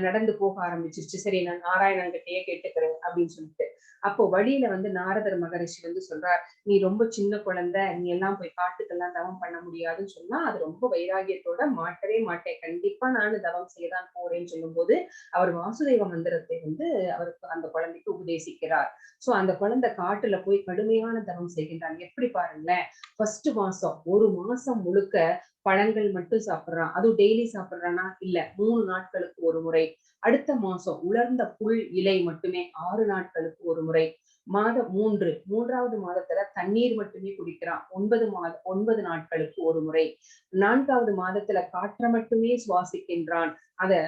நடந்து போக ஆரம்பிச்சிருச்சு. சரி, நான் நாராயணன் கிட்டயே கேட்டுக்கிறேன் அப்படின்னு சொல்லிட்டு. அப்போ வழியில வந்து நாரதர் மகரிஷி வந்து சொல்றார், நீ ரொம்ப சின்ன குழந்தை, நீ எல்லாம் போய் காட்டுக்கெல்லாம் தவம் பண்ண முடியாதுன்னு சொன்னா அது ரொம்ப வைராகியத்தோட மாட்டவே மாட்டேன், கண்டிப்பா நானு தவம் செய்யதான் போறேன்னு சொல்லும் போது அவர் வாசுதேவ மந்திரத்தை வந்து அவருக்கு அந்த குழந்தைக்கு உபதேசிக்கிறார். சோ அந்த குழந்தை காட்டுல போய் கடுமையான தவம் செய்கின்றான். எப்படி பாருங்களேன், ஃபர்ஸ்ட் மாசம் 1 மாசம் முழுக்க பழங்கள் மட்டும் சாப்பிடுறான். அதுவும் டெய்லி சாப்பிடுறானா இல்ல, 3 நாட்களுக்கு ஒரு முறை. அடுத்த மாசம் உலர்ந்த புல் இலை மட்டுமே 6 நாட்களுக்கு ஒரு முறை. மாதம் 3வது மாதத்துல தண்ணீர் மட்டுமே குடிக்கிறான். 9 நாட்களுக்கு ஒரு முறை. 4வது மாதத்துல காற்றை மட்டுமே சுவாசிக்கின்றான்.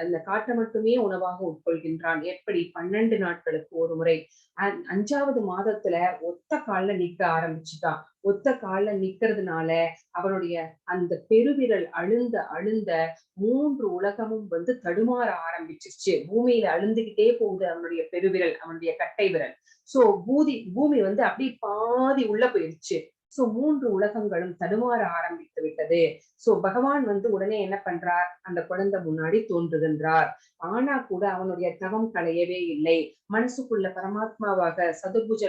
அந்த காற்றை மட்டுமே உணவாக உட்கொள்கின்றான். எப்படி? 12 நாட்களுக்கு ஒரு முறை. 5வது மாதத்துல ஒத்த கால்ல நிக்க ஆரம்பிச்சுட்டான். ஒத்த கால்ல நிக்கிறதுனால அவனுடைய அந்த பெருவிரல் அழுந்த 3 உலகமும் தடுமாற ஆரம்பிச்சிருச்சு. பூமியில அழுந்துகிட்டே போகுது அவனுடைய பெருவிரல், அவனுடைய கட்டை விரல். சோ பூமி அப்படியே பாதி உள்ள போயிருச்சு. சோ 3 உலகங்களும் தடுமாற ஆரம்பித்து விட்டது. சோ பகவான் உடனே என்ன பண்றார்? அந்த குழந்தை முன்னாடி தோன்றுகின்றார். ஆனா கூட அவனுடைய தவம் களையவே இல்லை. மனசுக்குள்ள பரமாத்மாவாக சதுர்புஜ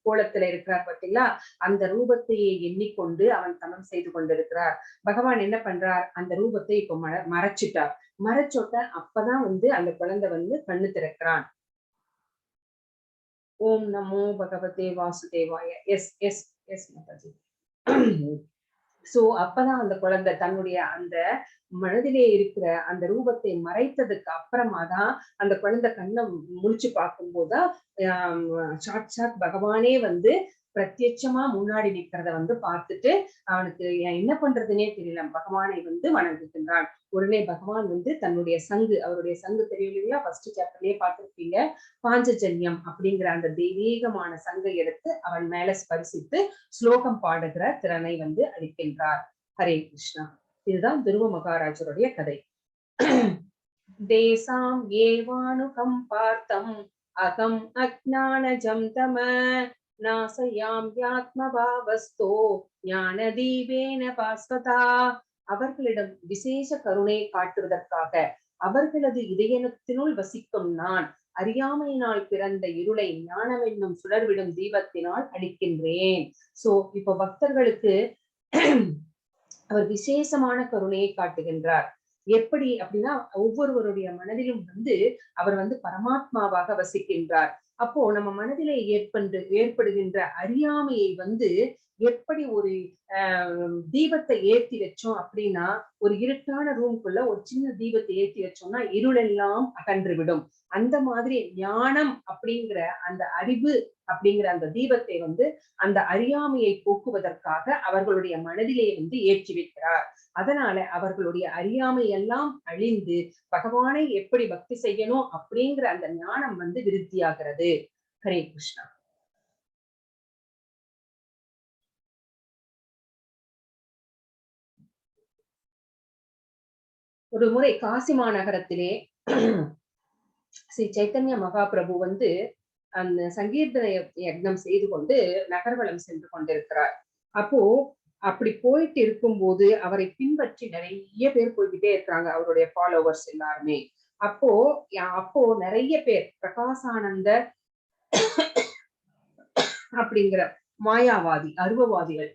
கோலத்துல இருக்கிறார் பார்த்தீங்களா? அந்த ரூபத்தையே எண்ணிக்கொண்டு அவன் தவம் செய்து கொண்டிருக்கிறார். பகவான் என்ன பண்றார்? அந்த ரூபத்தை இப்ப மறைச்சிட்டார். மறைச்சோட்ட அப்பதான் அந்த குழந்தை கண்ணு திறக்கிறான். ஓம் நமோ பகவதே வாசுதேவாய. Yes yes yes Mataji. So அப்பதான் அந்த குழந்தை தன்னுடைய அந்த மனதிலே இருக்கிற அந்த ரூபத்தை மறைத்ததுக்கு அப்புறமா தான் அந்த குழந்தை கண்ணை முழிச்சு பார்க்கும்போதுதான் சாட்சாத் பகவானே பிரத்யட்சமா முன்னாடி நிக்கிறத பார்த்துட்டு அவனுக்கு என்ன பண்றதுன்னே தெரியல. பகவானை வணங்குகின்றான். உடனே பகவான் தன்னுடைய சங்கு, அவருடைய சங்கு தெரியும் இல்லையா? ஃபர்ஸ்ட் சாப்டர்லயே பார்த்திருப்பீங்க. பாஞ்சஜன்யம் அப்படிங்கிற அந்த தெய்வீகமான சங்கை எடுத்து அவன் மேல ஸ்பரிசித்து ஸ்லோகம் பாடுகிற திறனை அளிக்கின்றார். ஹரே கிருஷ்ணா. இதுதான் துருவ மகாராஜருடைய கதை. தேசாம் ஏவானுகம் பார்த்தம் அகம் அஜ்ஞானஜம் தம நாசயாம் யாத்மபாவஸ்தோ ஞான தீபேன பாஸ்வதா. அவர்களிடம் விசேஷ கருணை காட்டுவதற்காக அவர்களது இதயத்தினுள் வசிக்கும் நான் அறியாமையினால் பிறந்த இருளை ஞானம் என்னும் சுடர்விடும் தீபத்தினால் அளிக்கின்றேன். சோ இப்ப பக்தர்களுக்கு அவர் விசேஷமான கருணையை காட்டுகின்றார். எப்படி அப்படின்னா, ஒவ்வொருவருடைய மனதிலும் அவர் பரமாத்மாவாக வசிக்கின்றார். அப்போ நம்ம மனதிலே ஏற்படுகின்ற அறியாமையை எப்படி ஒரு தீபத்தை ஏற்றி வச்சோம் அப்படின்னா, ஒரு இருட்டான ரூம்குள்ள ஒரு சின்ன தீபத்தை ஏற்றி வச்சோம்னா இருளெல்லாம் அகன்று விடும். அந்த மாதிரி ஞானம் அப்படிங்கிற அந்த அறிவு அப்படிங்கிற அந்த தீபத்தை அந்த அறியாமையை போக்குவதற்காக அவர்களுடைய மனதிலே ஏற்றி வைக்கிறார். அதனால அவர்களுடைய அறியாமை எல்லாம் அழிந்து பகவானை எப்படி பக்தி செய்யணும் அப்படிங்கிற அந்த ஞானம் விருத்தியாகிறது. ஹரே கிருஷ்ணா. ஒரு முறை காசி மாநகரத்திலே ஸ்ரீ சைத்தன்ய மகாபிரபு அந்த சங்கீர்த்தன யக்னம் செய்து கொண்டு நகர்வலம் சென்று கொண்டிருக்கிறார். அப்போ அப்படி போயிட்டு இருக்கும்போது அவரை பின்பற்றி நிறைய பேர் போய்கிட்டே இருக்கிறாங்க, அவருடைய ஃபாலோவர்ஸ் எல்லாருமே. அப்போ நிறைய பேர் பிரகாசானந்தர் அப்படிங்கிற மாயாவாதி அருவவாதிகள்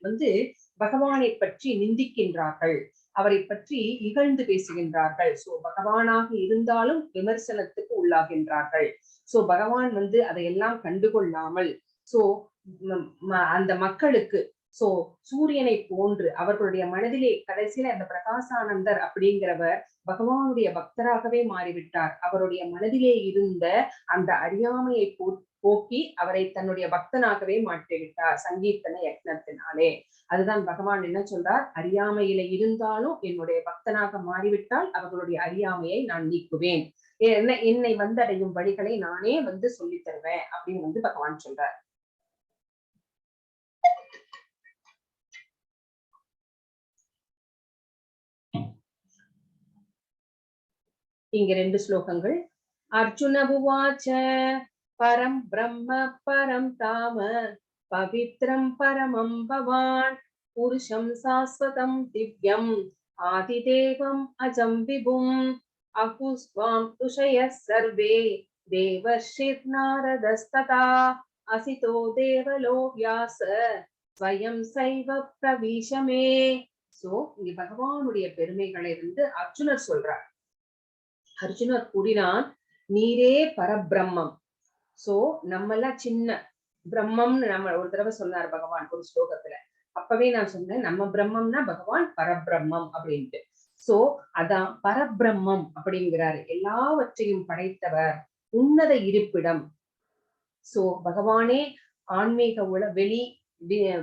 பகவானை பற்றி நிந்திக்கின்றார்கள், அவரை பற்றி இகழ்ந்து பேசுகின்றார்கள். சோ பகவானாக இருந்தாலும் விமர்சனத்துக்கு உள்ளாகின்றார்கள். சோ பகவான் அதையெல்லாம் கண்டுகொள்ளாமல் சோ அந்த மக்களுக்கு சோ சூரியனை போன்று அவர்களுடைய மனதிலே கடைசியில அந்த பிரகாசானந்தர் அப்படிங்கிறவர் பகவானுடைய பக்தராகவே மாறிவிட்டார். அவருடைய மனதிலே இருந்த அந்த அறியாமையை போக்கி அவரை தன்னுடைய பக்தனாகவே மாற்றிவிட்டார் சங்கீர்த்தன யக்னத்தினாலே. அதுதான் பகவான் என்ன சொல்றார்? அறியாமையில இருந்தாலும் என்னுடைய பக்தனாக மாறிவிட்டால் அவர்களுடைய அறியாமையை நான் நீக்குவேன், என்னை வந்தடையும் வழிகளை நானே சொல்லி தருவேன் அப்படின்னு பகவான் சொல்றார். இங்க 2 ஸ்லோகங்கள். அர்ஜுன உவாச்ச பரம் பிரம்ம பரம் தாம பவித்ரம் பரமம் பவான் புருஷம் சாஸ்வதம் திவ்யம் ஆதிதேவம் அஜம் விபும் அகுஸ்வாம் ருஷய சர்வே தேவர்ஷிர் நாரதஸ்ததா அசிதோ தேவலோ வியாச ஸ்வயம் சைவ பிரவீஷமே. சோ இங்க பகவானுடைய பெருமைகளை அர்ஜுனர் சொல்றார். அர்ஜுனர் கூறினான், நீரே பரபிரம்மம். சோ நம்ம எல்லாம் சின்ன பிரம்மம்னு நம்ம ஒரு தடவை சொன்னார் பகவான் ஒரு ஸ்லோகத்துல. அப்பவே நான் சொன்னேன், நம்ம பிரம்மம்னா பகவான் பரபிரம்மம் அப்படின்ட்டு. சோ அதான் பரபிரம்மம் அப்படிங்கிறாரு. எல்லாவற்றையும் படைத்தவர், உன்னத இருப்பிடம், சோ பகவானே ஆன்மீக வெளி,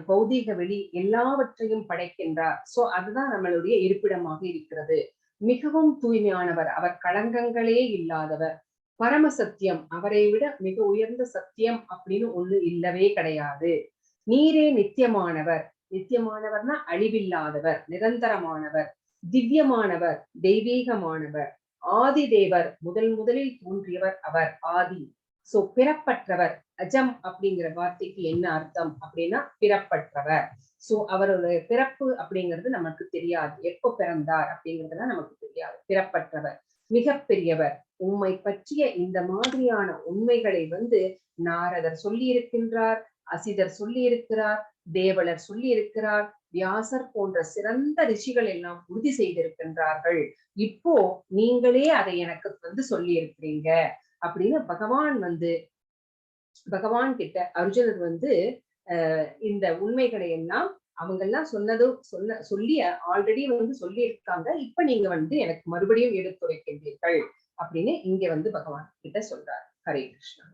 பௌதீக வெளி எல்லாவற்றையும் படைக்கின்றார். சோ அதுதான் நம்மளுடைய இருப்பிடமாக இருக்கிறது. மிகவும் தூய்மையானவர், அவர் களங்கங்களே இல்லாதவர். பரம சத்தியம், அவரை விட மிக உயர்ந்த சத்தியம் அப்படின்னு ஒண்ணு இல்லவே கிடையாது. நீரே நித்தியமானவர், நித்தியமானவர்னா அழிவில்லாதவர், நிரந்தரமானவர். திவ்யமானவர், தெய்வீகமானவர். ஆதி தேவர், முதலில் தோன்றியவர் அவர், ஆதி. சோ பிறப்பற்றவர். அஜம் அப்படிங்கிற வார்த்தைக்கு என்ன அர்த்தம் அப்படின்னா பிறப்பற்றவர். சோ அவருடைய பிறப்பு அப்படிங்கிறது நமக்கு தெரியாது, எப்ப பிறந்தார் அப்படிங்கிறதுலாம் நமக்கு தெரியாது. பிறப்பற்றவர், மிக பெரியவர். உம்மை பற்றிய இந்த மாதிரியான உண்மைகளை நாரதர் சொல்லி இருக்கின்றார், அசிதர் சொல்லி இருக்கிறார், தேவலர் சொல்லி இருக்கிறார், வியாசர் போன்ற சிறந்த ரிஷிகள் எல்லாம் உறுதி செய்திருக்கின்றார்கள். இப்போ நீங்களே அதை எனக்கு சொல்லி இருக்கிறீங்க அப்படின்னு பகவான் கிட்ட அர்ஜுனர் இந்த உண்மைகளை எல்லாம் அவங்க எல்லாம் சொல்லி ஆல்ரெடி சொல்லி இருக்காங்க. இப்ப நீங்க எனக்கு மறுபடியும் எடுத்துரைக்கின்றீர்கள் அப்படின்னு இங்க பகவான் கிட்ட சொல்றார். ஹரே கிருஷ்ணா.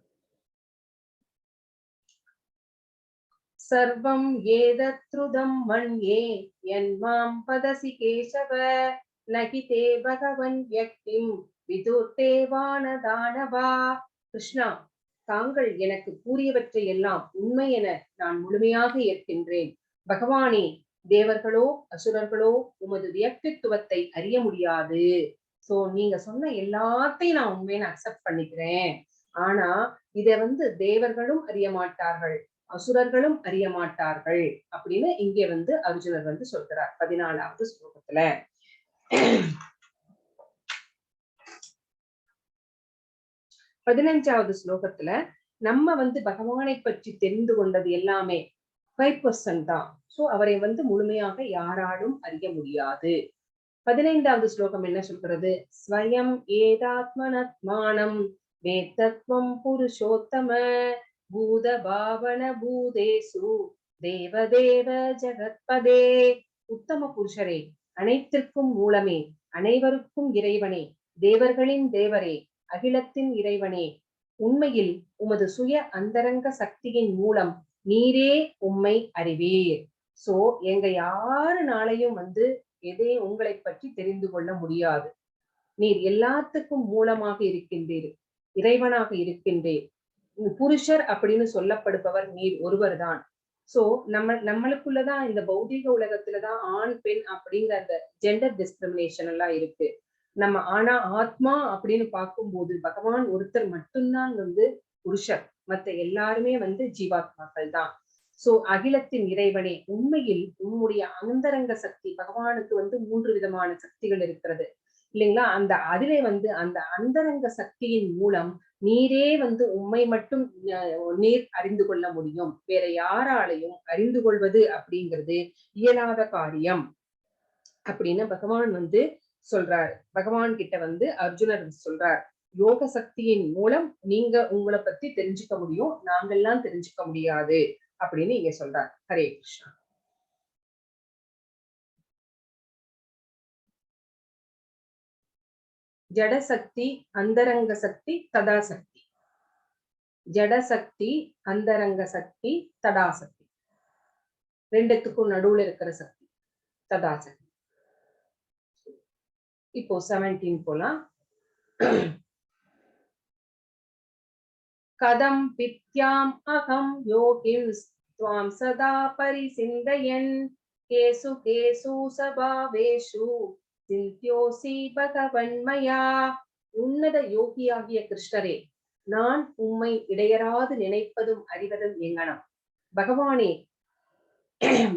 சர்வம் ஏதத்ருதம் மன்யே யன்மாம் பதசி கேசவ நகிதே பகவன் யக்திம் விதுர்தே வானதானவா. கிருஷ்ணா, தாங்கள் எனக்கு கூறியவற்றை எல்லாம் உண்மை என நான் முழுமையாக ஏற்கின்றேன். பகவானே, தேவர்களோ அசுரர்களோ உமது வியக்தித்துவத்தை அறிய முடியாது. சோ நீங்க சொன்ன எல்லாத்தையும் நான் உண்மையை அக்செப்ட் பண்ணிக்கிறேன். ஆனா இத தேவர்களும் அறிய மாட்டார்கள், அசுரர்களும் அறிய மாட்டார்கள் அப்படின்னு இங்கே அர்ஜுனர் சொல்கிறார் 14வது ஸ்லோகத்துல. 15வது ஸ்லோகத்துல நம்ம பகவானை பற்றி தெரிந்து கொண்டது எல்லாமே 5% தான். சோ அவரை முழுமையாக யாராலும் அறிய முடியாது. 15வது ஸ்லோகம் என்ன சொல்கிறது? ஸ்வயம் ஏதாத்மனத்மானம் வேத்தத்வம் புருஷோத்தம பூத பாவன பூதேசு தேவதேவ ஜகத்பதே. உத்தம புருஷரே, அனைத்திற்கும் மூலமே, அனைவருக்கும் இறைவனே, தேவர்களின் தேவரே, அகிலத்தின் இறைவனே, உண்மையில் உமது சுய அந்தரங்க சக்தியின் மூலம் நீரே உம்மை அறிவீர். சோ எங்க யாருனாலையும் எதையும் உங்களை பற்றி தெரிந்து கொள்ள முடியாது. நீர் எல்லாத்துக்கும் மூலமாக இருக்கின்றீர், இறைவனாக இருக்கின்றீர். புருஷர் அப்படின்னு சொல்லப்படுபவர் நீர் ஒருவர் தான். சோ நம்மளுக்குள்ளதான் இந்த பௌதீக உலகத்துலதான் ஆண் பெண் அப்படிங்கிற அந்த ஜெண்டர் டிஸ்கிரிமினேஷன் எல்லாம் இருக்கு. ஆனா ஆத்மா அப்படின்னு பார்க்கும்போது பகவான் ஒருத்தர் மட்டும்தான் புருஷர், மத்த எல்லாருமே ஜீவாத்மாக்கள் தான். சோ அகிலத்தின் இறைவனே, உண்மையில் உம்முடைய அந்தரங்க சக்தி, பகவானுக்கு 3 விதமான சக்திகள் இருக்கிறது இல்லைங்களா? அதிலே அந்த அந்தரங்க சக்தியின் மூலம் நீரே உம்மை மட்டும் நீர் அறிந்து கொள்ள முடியும். வேற யாராலையும் அறிந்து கொள்வது அப்படிங்கிறது இயலாத காரியம் அப்படின்னு பகவான் சொல்றார். பகவான் கிட்ட அர்ஜுனர் சொல்றார், யோக சக்தியின் மூலம் நீங்க உங்களை பத்தி தெரிஞ்சுக்க முடியும், நாங்கெல்லாம் தெரிஞ்சுக்க முடியாது அப்படின்னு இங்க சொல்றார். ஹரே கிருஷ்ணா. ஜடசக்தி, அந்தரங்க சக்தி, ததாசக்தி. ஜடசக்தி, அந்தரங்க சக்தி, தடாசக்தி. ரெண்டுத்துக்கும் நடுவுல இருக்கிற சக்தி ததாசக்தி. இப்போ 17 போலாம். கதம் பித்யாம் அகம் யோகிம் ஸ்வாம் சதா பரிசிந்தயன் கேசு கேசு சபாவேஷு சிந்த்யோசி பகவன்மயா. உன்னத யோகியாகிய கிருஷ்ணரே, நான் உம்மை இடையராது நினைப்பதும் அறிவதும் எங்கனம். பகவானே,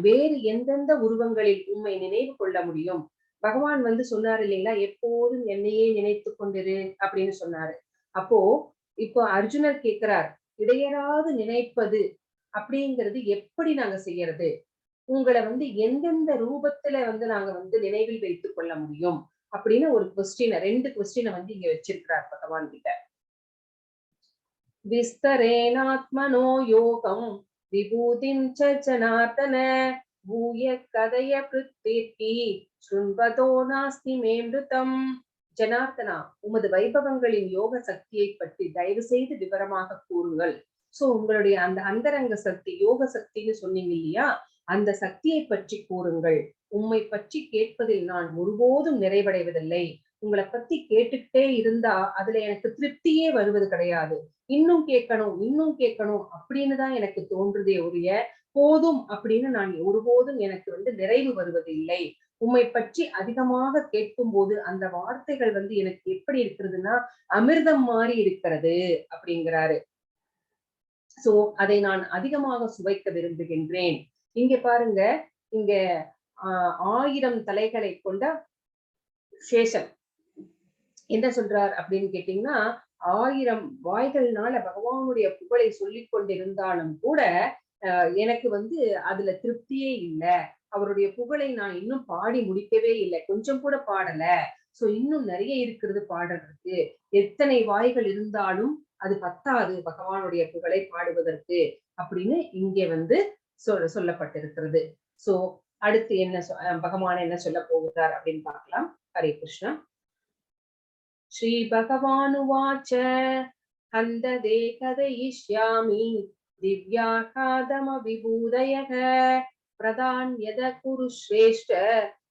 வேறு எந்தெந்த உருவங்களில் உம்மை நினைவு கொள்ள முடியும்? பகவான் சொன்னாரு இல்லைங்களா, எப்போதும் என்னையே நினைத்து கொண்டிரு அப்படின்னு சொன்னாரு. அப்போ இப்போ அர்ஜுனர் கேட்கிறார், இடையராது நினைப்பது அப்படிங்கிறது எப்படி நாங்க செய்யறது? உங்களை எந்தெந்த ரூபத்துல நாங்க நினைவில் வைத்துக் கொள்ள முடியும் அப்படின்னு ஒரு கொஸ்டினை, 2 கொஸ்டினை இங்க வச்சிருக்கிறார் பகவான் கிட்ட. விஸ்தரேனாத்மனோ யோகம் விபூதிம் ஜனார்தன பூய கதய கிருத்திர்கி சுண்பதோ நாஸ்தி மேம்ருதம். ஜனார்தனா, உமது வைபவங்களின் யோக சக்தியை பற்றி தயவு செய்து விவரமாக கூறுங்கள். சோ உங்களுடைய அந்த அந்தரங்க சக்தி, யோக சக்தின்னு சொன்னீங்க இல்லையா, அந்த சக்தியை பற்றி கூறுங்கள். உம்மை பற்றி கேட்பதில் நான் ஒருபோதும் நிறைவடைவதில்லை. உங்களை பத்தி கேட்டுக்கிட்டே இருந்தா அதுல எனக்கு திருப்தியே வருவது கிடையாது. இன்னும் கேட்கணும், இன்னும் கேட்கணும் அப்படின்னு தான் எனக்கு தோன்றுதே ஒழிய, போதும் அப்படின்னு நான் ஒருபோதும் எனக்கு நிறைவு வருவதில்லை. உம்மை பற்றி அதிகமாக கேட்கும் போது அந்த வார்த்தைகள் எனக்கு எப்படி இருக்கிறதுன்னா அமிர்தம் மாறி இருக்கிறது அப்படிங்கிறாரு. சோ அதை நான் அதிகமாக சுவைக்க விரும்புகின்றேன். இங்க பாருங்க, இங்க 1000 தலைகளை கொண்ட சேஷன் என்ன சொல்றார் அப்படின்னு கேட்டீங்கன்னா, 1000 வாய்கள்னால பகவானுடைய புகழை சொல்லிக் கொண்டிருந்தாலும் கூட எனக்கு அதுல திருப்தியே இல்ல. அவருடைய புகழை நான் இன்னும் பாடி முடிக்கவே இல்லை. கொஞ்சம் கூட பாடல. சோ இன்னும் நிறைய இருக்கிறது பாடுறதுக்கு. எத்தனை வாய்கள் இருந்தாலும் அது பத்தாது பகவானுடைய புகழை பாடுவதற்கு அப்படின்னு இங்கே சொல்லப்பட்டிருக்கிறது. சோ அடுத்து என்ன பகவான் என்ன சொல்ல போகிறார் அப்படின்னு பார்க்கலாம். ஹரே கிருஷ்ணா. ஸ்ரீ பகவானுவாச்ச ஹந்ததே கதயிஷ்யாமி திவ்யாகாதம விபூதயக பிரதான்யத குரு ஸ்ரேஷ்ட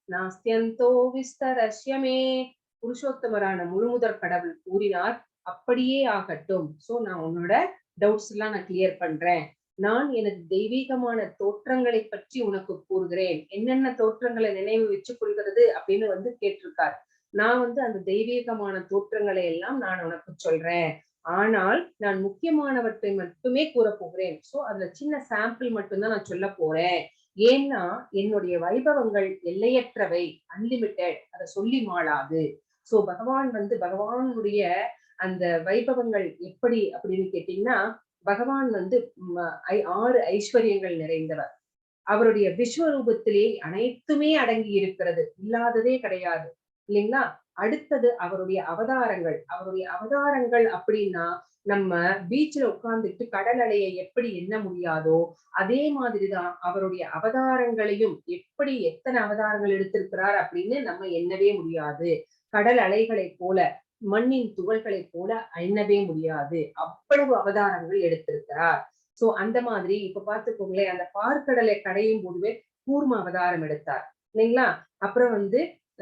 நாஸ்தியந்தோ விஸ்தரஸ்யமே. புருஷோத்தமரான முழுமுதற் கடவுள் கூறினார், அப்படியே ஆகட்டும். சோ நான் உன்னோட டவுட்ஸ் எல்லாம் நான் கிளியர் பண்றேன். நான் எனது தெய்வீகமான தோற்றங்களை பற்றி உனக்கு கூறுகிறேன். என்னென்ன தோற்றங்களை நினைவு வச்சுக் கொள்கிறது அப்படின்னு கேட்டிருக்கார். நான் அந்த தெய்வீகமான தோற்றங்களை எல்லாம் நான் உனக்கு சொல்றேன். ஆனால் நான் முக்கியமானவற்றை மட்டுமே கூற போகிறேன். சோ அதுல சின்ன சாம்பிள் மட்டும்தான் நான் சொல்ல போறேன். ஏன்னா என்னுடைய வைபவங்கள் எல்லையற்றவை, அன்லிமிட்டெட். அதை சொல்லி மாளாது. சோ பகவான் பகவானுடைய அந்த வைபவங்கள் எப்படி அப்படின்னு கேட்டீங்கன்னா, பகவான் 6 ஐஸ்வர்யங்கள் நிறைந்தவர். அவருடைய விஸ்வரூபத்திலே அனைத்துமே அடங்கி இருக்கிறது, இல்லாததே கிடையாது இல்லைங்களா? அடுத்தது அவருடைய அவதாரங்கள். அவருடைய அவதாரங்கள் அப்படின்னா, நம்ம பீச்ல உட்கார்ந்துட்டு கடல் அலையை எப்படி எண்ண முடியாதோ அதே மாதிரிதான் அவருடைய அவதாரங்களையும் எப்படி எத்தனை அவதாரங்கள் எடுத்திருக்கிறார் அப்படின்னு நம்ம எண்ணவே முடியாது. கடல் அலைகளை போல, மண்ணின் துகள்களை போல எண்ணவே முடியாது. அவ்வளவு அவதாரங்கள் எடுத்திருக்கிறார். சோ அந்த மாதிரி இப்ப பாத்துக்கோங்களேன், அந்த பார்க்கடலை கடையும் போதுவே கூர்ம அவதாரம் எடுத்தார் இல்லைங்களா? அப்புறம்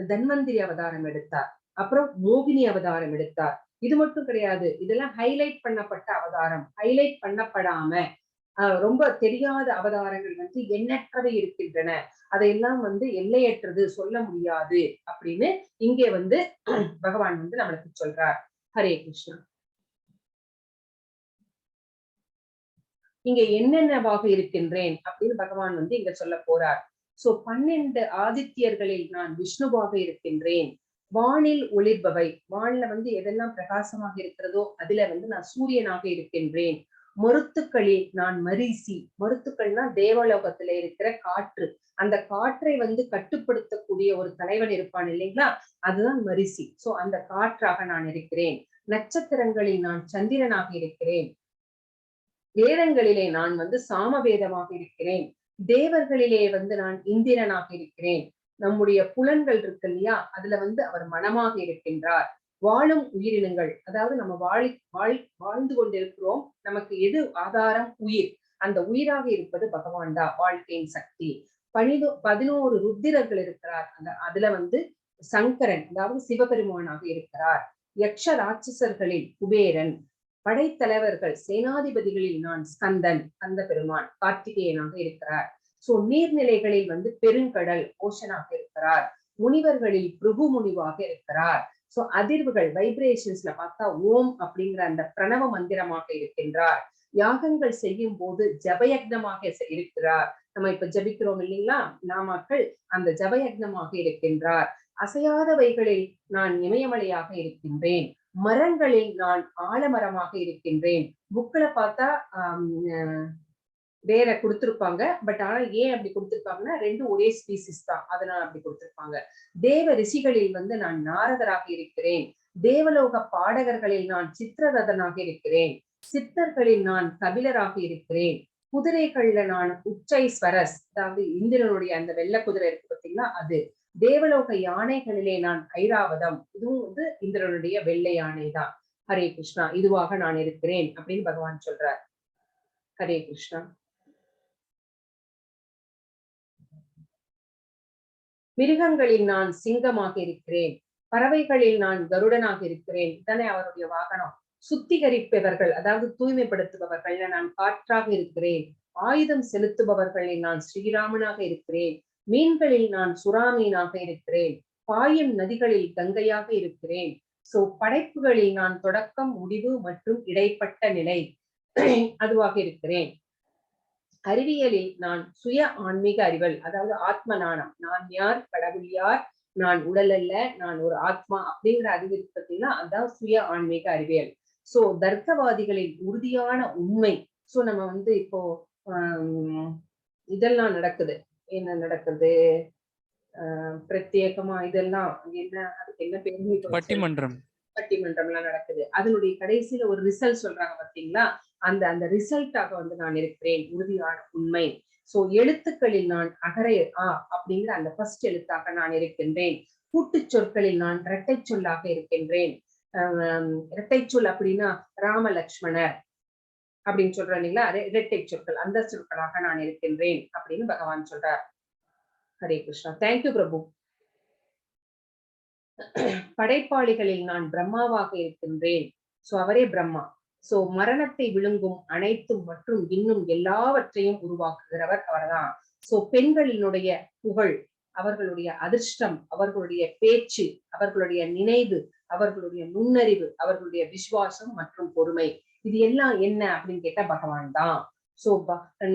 தன்வந்திரி அவதாரம் எடுத்தார். அப்புறம் மோகினி அவதாரம் எடுத்தார். இது மட்டும் கிடையாது, இதெல்லாம் ஹைலைட் பண்ணப்பட்ட அவதாரம். ஹைலைட் பண்ணப்படாம ரொம்ப தெரியாத அவதாரங்கள் எண்ணற்றவை இருக்கின்றன. அதையெல்லாம் எல்லையற்றது, சொல்ல முடியாது அப்படின்னு இங்கே பகவான் நம்மளுக்கு சொல்றார். ஹரே கிருஷ்ணா. இங்க என்னென்னவாக இருக்கின்றேன் அப்படின்னு பகவான் இங்க சொல்ல போறார். சோ 12 ஆதித்யர்களில் நான் விஷ்ணுவாக இருக்கின்றேன். வானில் ஒளிர்பவை, வான்ல எதெல்லாம் பிரகாசமாக இருக்கிறதோ அதுல நான் சூரியனாக இருக்கின்றேன். மருத்துக்களில் நான் மரீசி. மருத்துக்கள்னா தேவலோகத்துல இருக்கிற காற்று. அந்த காற்றை கட்டுப்படுத்தக்கூடிய ஒரு தலைவன் இருப்பான் இல்லைங்களா, அதுதான் மரிசி. சோ அந்த காற்றாக நான் இருக்கிறேன். நட்சத்திரங்களில் நான் சந்திரனாக இருக்கிறேன். வேதங்களிலே நான் சாமவேதமாக இருக்கிறேன். தேவர்களிலே நான் இந்திரனாக இருக்கிறேன். நம்முடைய புலன்கள் இருக்கு இல்லையா, அதுல அவர் மனமாக இருக்கின்றார். வாழும் உயிரினங்கள், அதாவது நம்ம வாழ்ந்து கொண்டிருக்கிறோம். நமக்கு எது ஆதாரம்? உயிர். அந்த உயிராக இருப்பது பகவான் தான், வாழ்க்கையின் சக்தி. 11 ருத்திரர்கள் இருக்கிறார். அதுல சங்கரன், அதாவது சிவபெருமானாக இருக்கிறார். யக்ஷ ராட்சசர்களில் குபேரன். படைத்தலைவர்கள் சேனாதிபதிகளில் நான் ஸ்கந்தன், அந்த பெருமான் கார்த்திகேயனாக இருக்கிறார். சோ நீர்நிலைகளில் பெருங்கடல் ஓஷனாக இருக்கிறார். முனிவர்களில் பிருகு முனிவாக இருக்கிறார். சோ அதிர்வுகள் வைப்ரேஷன்ஸ்ல பார்த்தா ஓம் அப்படிங்கிற அந்த பிரணவ மந்திரமாக இருக்கின்றார். யாகங்கள் செய்யும் போது ஜபயக்னமாக இருக்கிறார். நம்ம இப்ப ஜபிக்கிறோம் இல்லைங்களா நாமாக்கள், அந்த ஜபயக்னமாக இருக்கின்றார். அசையாதவைகளில் நான் இமயமலையாக இருக்கின்றேன். மரங்களில் நான் ஆலமரமாக இருக்கின்றேன். புக்ல பார்த்தா வேற கொடுத்திருப்பாங்க. பட் ஆனா ஏன் அப்படி கொடுத்திருப்பாங்கன்னா, 2 ஒரே ஸ்பீசிஸ் தான், அதனால அப்படி கொடுத்திருப்பாங்க. தேவ ரிஷிகளில் நான் நாரதராக இருக்கிறேன். தேவலோக பாடகர்களில் நான் சித்திரரதனாக இருக்கிறேன். சித்தர்களில் நான் கபிலராக இருக்கிறேன். குதிரைகள்ல நான் உச்சைஸ்வரஸ், அதாவது இந்திரனுடைய அந்த வெள்ளை குதிரை இருக்கு பார்த்தீங்களா அது. தேவலோக யானைகளிலே நான் ஐராவதம், இதுவும் இந்திரனுடைய வெள்ளை யானை தான். ஹரே கிருஷ்ணா. இதுவாக நான் இருக்கிறேன் அப்படின்னு பகவான் சொல்றார். ஹரே கிருஷ்ணா. மிருகங்களில் நான் சிங்கமாக இருக்கிறேன், பறவைகளில் நான் கருடனாக இருக்கிறேன். இதானே அவருடைய வாகனம். சுத்திகரிப்பவர்கள், அதாவது தூய்மைப்படுத்துபவர்கள் நான் காற்றாக இருக்கிறேன், ஆயுதம் செலுத்துபவர்களில் நான் ஸ்ரீராமனாக இருக்கிறேன், மீன்களில் நான் சுறாமீனாக இருக்கிறேன், பாயும் நதிகளில் கங்கையாக இருக்கிறேன். சோ படைப்புகளில் நான் தொடக்கம், முடிவு மற்றும் இடைப்பட்ட நிலை அதுவாக இருக்கிறேன். அறிவியலில் நான் சுய ஆன்மீக அறிவல், அதாவது ஆத்ம நாணம். நான் யார், கடவுள் யார், நான் உடல் அல்ல, நான் ஒரு ஆத்மா அப்படிங்கிற அறிவு பார்த்தீங்கன்னா அதான் சுய ஆன்மீக அறிவியல். சோ தர்க்கவாதிகளின் உறுதியான உண்மை. சோ நம்ம வந்து இப்போ இதெல்லாம் நடக்குது. என்ன நடக்குது? பிரத்யேகமா இதெல்லாம் என்ன, அதுக்கு என்ன பேர்?
பட்டிமன்றம்.
பட்டிமன்றம் எல்லாம் நடக்குது. அதனுடைய கடைசியில ஒரு ரிசல்ட் சொல்றாங்க பாத்தீங்களா? அந்த அந்த ரிசல்ட்டாக வந்து நான் இருக்கிறேன், உறுதியான உண்மை. சோ எழுத்துக்களில் நான் அகரை அப்படிங்கிற அந்த ஃபர்ஸ்ட் எழுத்தாக நான் இருக்கின்றேன். கூட்டு சொற்களில் நான் இரட்டை சொல்லாக இருக்கின்றேன். இரட்டை சொல் அப்படின்னா ராம லக்ஷ்மணர் அப்படின்னு சொல்றேன் இல்லைங்களா? இரட்டை சொற்கள், அந்த சொற்களாக நான் இருக்கின்றேன் அப்படின்னு பகவான் சொல்றார். ஹரே கிருஷ்ணா. தேங்க்யூ பிரபு. படைப்பாளிகளில் நான் பிரம்மாவாக இருக்கின்றேன். சோ அவரே பிரம்மா. சோ மரணத்தை விழுங்கும் அனைத்தும் மற்றும் இன்னும் எல்லாவற்றையும் உருவாக்குகிறவர் அவர்தான். சோ பெண்களினுடைய புகழ், அவர்களுடைய அதிர்ஷ்டம், அவர்களுடைய பேச்சு, அவர்களுடைய நினைவு, அவர்களுடைய நுண்ணறிவு, அவர்களுடைய விசுவாசம் மற்றும் பொறுமை, இது எல்லாம் என்ன அப்படின்னு கேட்டா பகவான் தான். சோ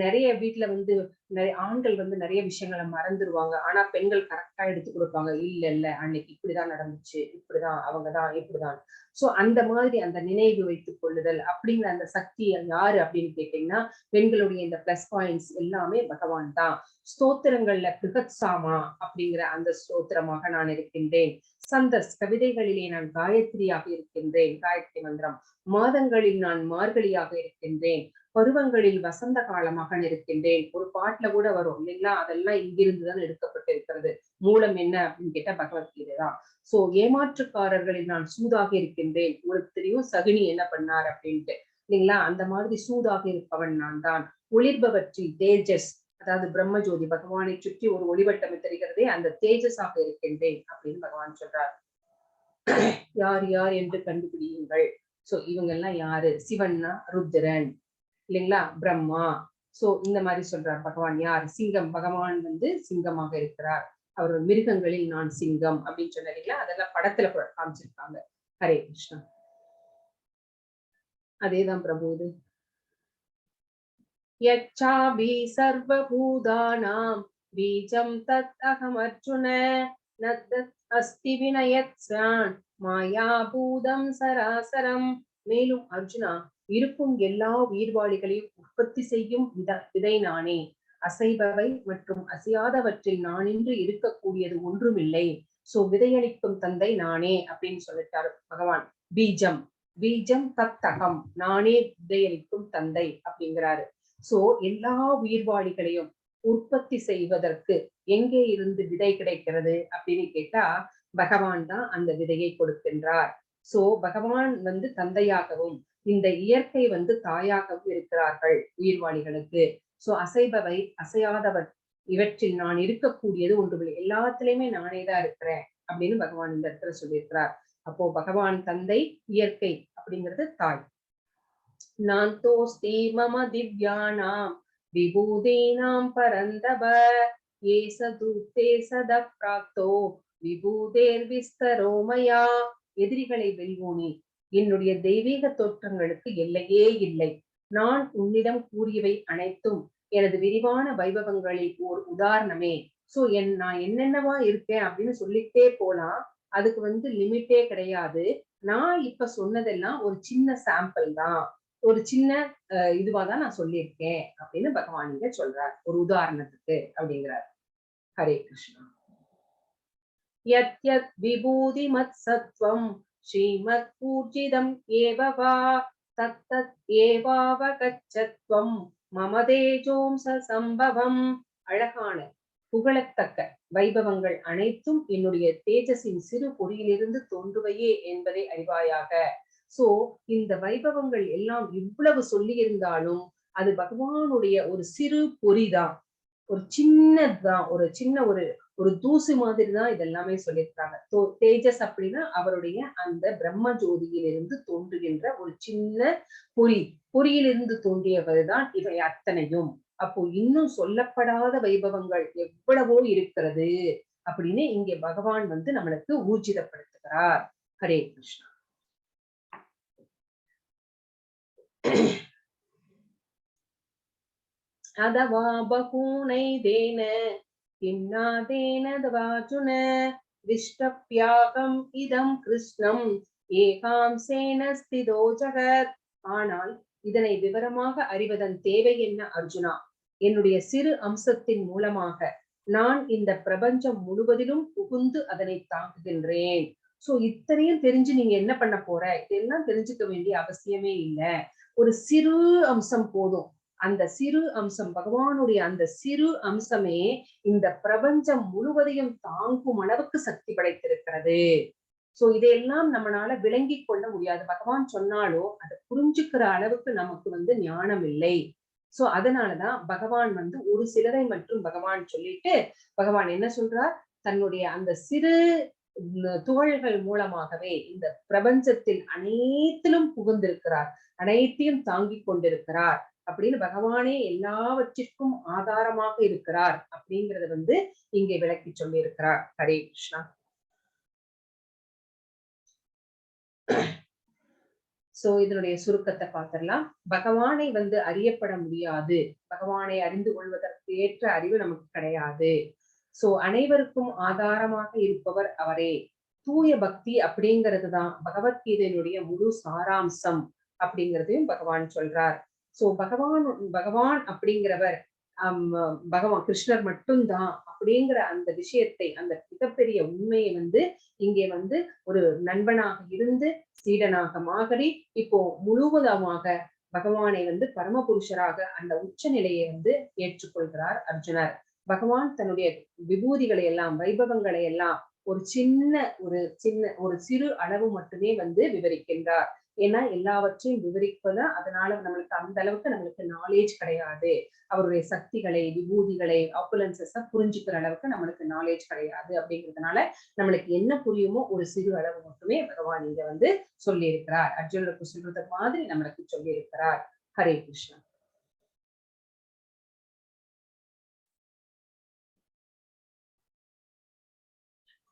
நிறைய வீட்டுல வந்து நிறைய ஆண்கள் வந்து நிறைய விஷயங்களை மறந்துடுவாங்க. ஆனா பெண்கள் கரெக்டா எடுத்து கொடுப்பாங்க. இல்ல இல்ல அன்னைக்கு இப்படிதான் நடந்துச்சு, இப்படிதான், அவங்கதான் இப்படிதான். சோ அந்த மாதிரி அந்த நினைவு வைத்துக் கொள்ளுதல் அப்படிங்கிற அந்த சக்தி யாரு அப்படின்னு கேட்டீங்கன்னா பெண்களுடைய இந்த பிளஸ் பாயிண்ட்ஸ் எல்லாமே பகவான் தான். ஸ்தோத்திரங்கள்ல பிருகத்சாமா அப்படிங்கிற அந்த ஸ்தோத்திரமாக நான் இருக்கின்றேன். சந்தஸ் கவிதைகளிலே நான் காயத்ரியாக இருக்கின்றேன், காயத்ரி மந்திரம். மாதங்களில் நான் மார்கழியாக இருக்கின்றேன், பருவங்களில் வசந்த காலமாக இருக்கின்றேன். ஒரு பாட்டுல கூட வரும் இல்லைங்களா? அதெல்லாம் இங்கிருந்துதான் எடுக்கப்பட்டிருக்கிறது. மூலம் என்ன அப்படின்னு கேட்டா பகவத்கீதை தான். சோ ஏமாற்றுக்காரர்களில் நான் சூதாக இருக்கின்றேன். உங்களுக்கு தெரியும் சகுனி என்ன பண்ணார் அப்படின்ட்டு இல்லைங்களா? அந்த மாதிரி சூதாக இருப்பவன் நான் தான். ஒளிர்பவற்றில் தேஜஸ், அதாவது பிரம்மஜோதி பகவானை சுற்றி ஒரு ஒளிவட்டம் தெரிகிறதே, அந்த தேஜஸாக இருக்கின்றேன் அப்படின்னு பகவான் சொல்றார். யார் யார் என்று கண்டுபிடியுங்கள். சோ இவங்க எல்லாம் யாரு? சிவன்னா ருத்ரன் இல்லைங்களா, பிரம்மா. சோ இந்த மாதிரி சொல்றார் பகவான். யார்? சிங்கம். பகவான் வந்து சிங்கமாக இருக்கிறார். அவர் மிருகங்களில் நான் சிங்கம் அப்படின்னு சொன்னீங்களா? அதெல்லாம் படத்துல காமிச்சிருக்காங்க. ஹரே கிருஷ்ணா. அதேதான் பிரபு. இது யச்சாபி சர்வபூதானாம் பீஜம் தத் அகம் அர்ஜுன நத்தத் அஸ்தி வினயத்ஸ்யான் மாயா பூதம் சராசரம். மேலும் அர்ஜுனா, இருக்கும் எல்லா உயிர்வாளிகளையும் உற்பத்தி செய்யும் விதை நானே. அசைபவை மற்றும் அசையாதவற்றில் நானின்று இருக்கக்கூடியது ஒன்றுமில்லை. சோ விதையளிக்கும் தந்தை நானே அப்படின்னு சொல்லிட்டாரு பகவான். பீஜம், பீஜம் தத்தகம், நானே விதையளிக்கும் தந்தை அப்படிங்கிறாரு. சோ எல்லா உயிர்வாளிகளையும் உற்பத்தி செய்வதற்கு எங்கே இருந்து விதை கிடைக்கிறது அப்படின்னு கேட்டா பகவான் தான் அந்த விதையை கொடுக்கின்றார். சோ பகவான் வந்து தந்தையாகவும் இந்த இயற்கை வந்து தாயாகவும் இருக்கிறார்கள் உயிர்வாளிகளுக்கு. சோ அசைபவை அசையாதவர் இவற்றில் நான் இருக்கக்கூடியது ஒன்றுமில்லை. எல்லாத்திலையுமே நானே தான் இருக்கிறேன் அப்படின்னு பகவான் இந்த இடத்துல சொல்லியிருக்கிறார். அப்போ பகவான் தந்தை, இயற்கை அப்படிங்கிறது தாய். நான் தோஸ்தி மம திவ்யானாம் விபூதீனாம் பரந்தப ஏச தூத்தே சத பிராப்தோ விபூதேர் விஸ்தரோமயா. எதிரிகளை வெல்வோனே, என்னுடைய தெய்வீக தோற்றங்களுக்கு எல்லையே இல்லை. நான் உன்னிடம் கூறியவை அனைத்தும் எனது விரிவான வைபவங்களில் ஓர் உதாரணமே. சோ நான் என்னென்னவா இருக்கேன் அப்படின்னு சொல்லிட்டே போலாம். அதுக்கு வந்து லிமிட்டே கிடையாது. நான் இப்ப சொன்னதெல்லாம் ஒரு சின்ன சாம்பிள் தான், ஒரு சின்ன இதுவாதான் நான் சொல்லியிருக்கேன் அப்படின்னு பகவான் இங்க சொல்றார், ஒரு உதாரணத்துக்கு அப்படிங்கிறார். ஹரே கிருஷ்ணா. யத் யத் விபூதி மத் சத்வம் ஸ்ரீமத் பூஜிதம் ஏவவா தத் தத் ஏவாவகச்சத்வம் மம தேஜோம்ச சம்பவம். அழகான புகழத்தக்க வைபவங்கள் அனைத்தும் என்னுடைய தேஜஸின் சிறு பொறியிலிருந்து தோன்றுவையே என்பதை அறிவாயாக. சோ இந்த வைபவங்கள் எல்லாம் இவ்வளவு சொல்லி இருந்தாலும் அது பகவானுடைய ஒரு சிறு பொறிதான், ஒரு சின்னதுதான், ஒரு சின்ன ஒரு ஒரு தூசு மாதிரி தான் இதெல்லாமே சொல்லியிருக்காங்க. தேஜஸ் அப்படின்னா அவருடைய அந்த பிரம்ம ஜோதியிலிருந்து தோன்றுகின்ற ஒரு சின்ன பொறி, பொறியிலிருந்து தோன்றியவர் தான் இவை அத்தனையும். அப்போ இன்னும் சொல்லப்படாத வைபவங்கள் எவ்வளவோ இருக்கிறது அப்படின்னு இங்கே பகவான் வந்து நம்மளுக்கு ஊர்ஜிதப்படுத்துகிறார். ஹரே கிருஷ்ணா. அதவா பகூனைதேன கிம்நாதேன தவார்ஜுன விஷ்டப்யாகம் இதம் கிருஷ்ணம் ஏகாம்சேன ஸ்திதோ ஜகத். ஆனால் இதனை விவரமாக அறிவதன் தேவை என்ன அர்ஜுனா? என்னுடைய சிறு அம்சத்தின் மூலமாக நான் இந்த பிரபஞ்சம் முழுவதிலும் புகுந்து அதனை தாங்குகின்றேன். சோ இத்தனையும் தெரிஞ்சு நீங்க என்ன பண்ண போற? இதெல்லாம் தெரிஞ்சுக்க வேண்டிய அவசியமே இல்லை. ஒரு சிறு அம்சம் போதும். அந்த சிறு அம்சம், பகவானுடைய அந்த சிறு அம்சமே இந்த பிரபஞ்சம் முழுவதையும் தாங்கும் அளவுக்கு சக்தி படைத்திருக்கிறது. சோ இதையெல்லாம் நம்மளால விளங்கி கொள்ள முடியாது. பகவான் சொன்னாலும் அதை புரிஞ்சுக்கிற அளவுக்கு நமக்கு வந்து ஞானம் இல்லை. சோ அதனாலதான் பகவான் வந்து ஒரு சிலரை மட்டும் பகவான் சொல்லிட்டு பகவான் என்ன சொல்றார்? தன்னுடைய அந்த சிறு துகள்கள் மூலமாகவே இந்த பிரபஞ்சத்தில் அனைத்திலும் புகுந்திருக்கிறார், அனைத்தையும் தாங்கிக் கொண்டிருக்கிறார் அப்படின்னு பகவானே எல்லாவற்றிற்கும் ஆதாரமாக இருக்கிறார் அப்படிங்கறத வந்து இங்கே விளக்கி சொல்லி இருக்கிறார். ஹரே கிருஷ்ணா. சோ இதனுடைய சுருக்கத்தை பார்த்திடலாம். பகவானை வந்து அறியப்பட முடியாது, பகவானை அறிந்து கொள்வதற்கு ஏற்ற அறிவு நமக்கு கிடையாது. சோ அனைவருக்கும் ஆதாரமாக இருப்பவர் அவரே. தூய பக்தி அப்படிங்கிறது தான் பகவத்கீதையினுடைய முழு சாராம்சம் அப்படிங்கிறதையும் பகவான் சொல்றார். சோ பகவான் அப்படிங்கிறவர் பகவான் கிருஷ்ணர் மட்டும்தான் அப்படிங்கிற அந்த விஷயத்தை, அந்த மிகப்பெரிய உண்மையை வந்து இங்கே வந்து ஒரு நண்பனாக இருந்து சீடனாக மாறி இப்போ முழுவதமாக பகவானை வந்து பரமபுருஷராக அந்த உச்ச நிலையை வந்து ஏற்றுக்கொள்கிறார் அர்ஜுனர். பகவான் தன்னுடைய விபூதிகளை எல்லாம், வைபவங்களை எல்லாம் ஒரு சிறு அளவு மட்டுமே வந்து விவரிக்கின்றார். ஏன்னா எல்லாவற்றையும் விவரிப்பது, அதனால நம்மளுக்கு அந்த அளவுக்கு நம்மளுக்கு நாலேஜ் கிடையாது. அவருடைய சக்திகளை, விபூதிகளை, ஆப்புலன்சஸ் புரிஞ்சுக்கிற அளவுக்கு நம்மளுக்கு நாலேஜ் கிடையாது. அப்படிங்கிறதுனால நம்மளுக்கு என்ன புரியுமோ ஒரு சிறு அளவு மட்டுமே பகவான் இங்க வந்து சொல்லி இருக்கிறார். அர்ஜுனருக்கு சொல்றது மாதிரி நம்மளுக்கு சொல்லி இருக்கிறார். ஹரே கிருஷ்ணா.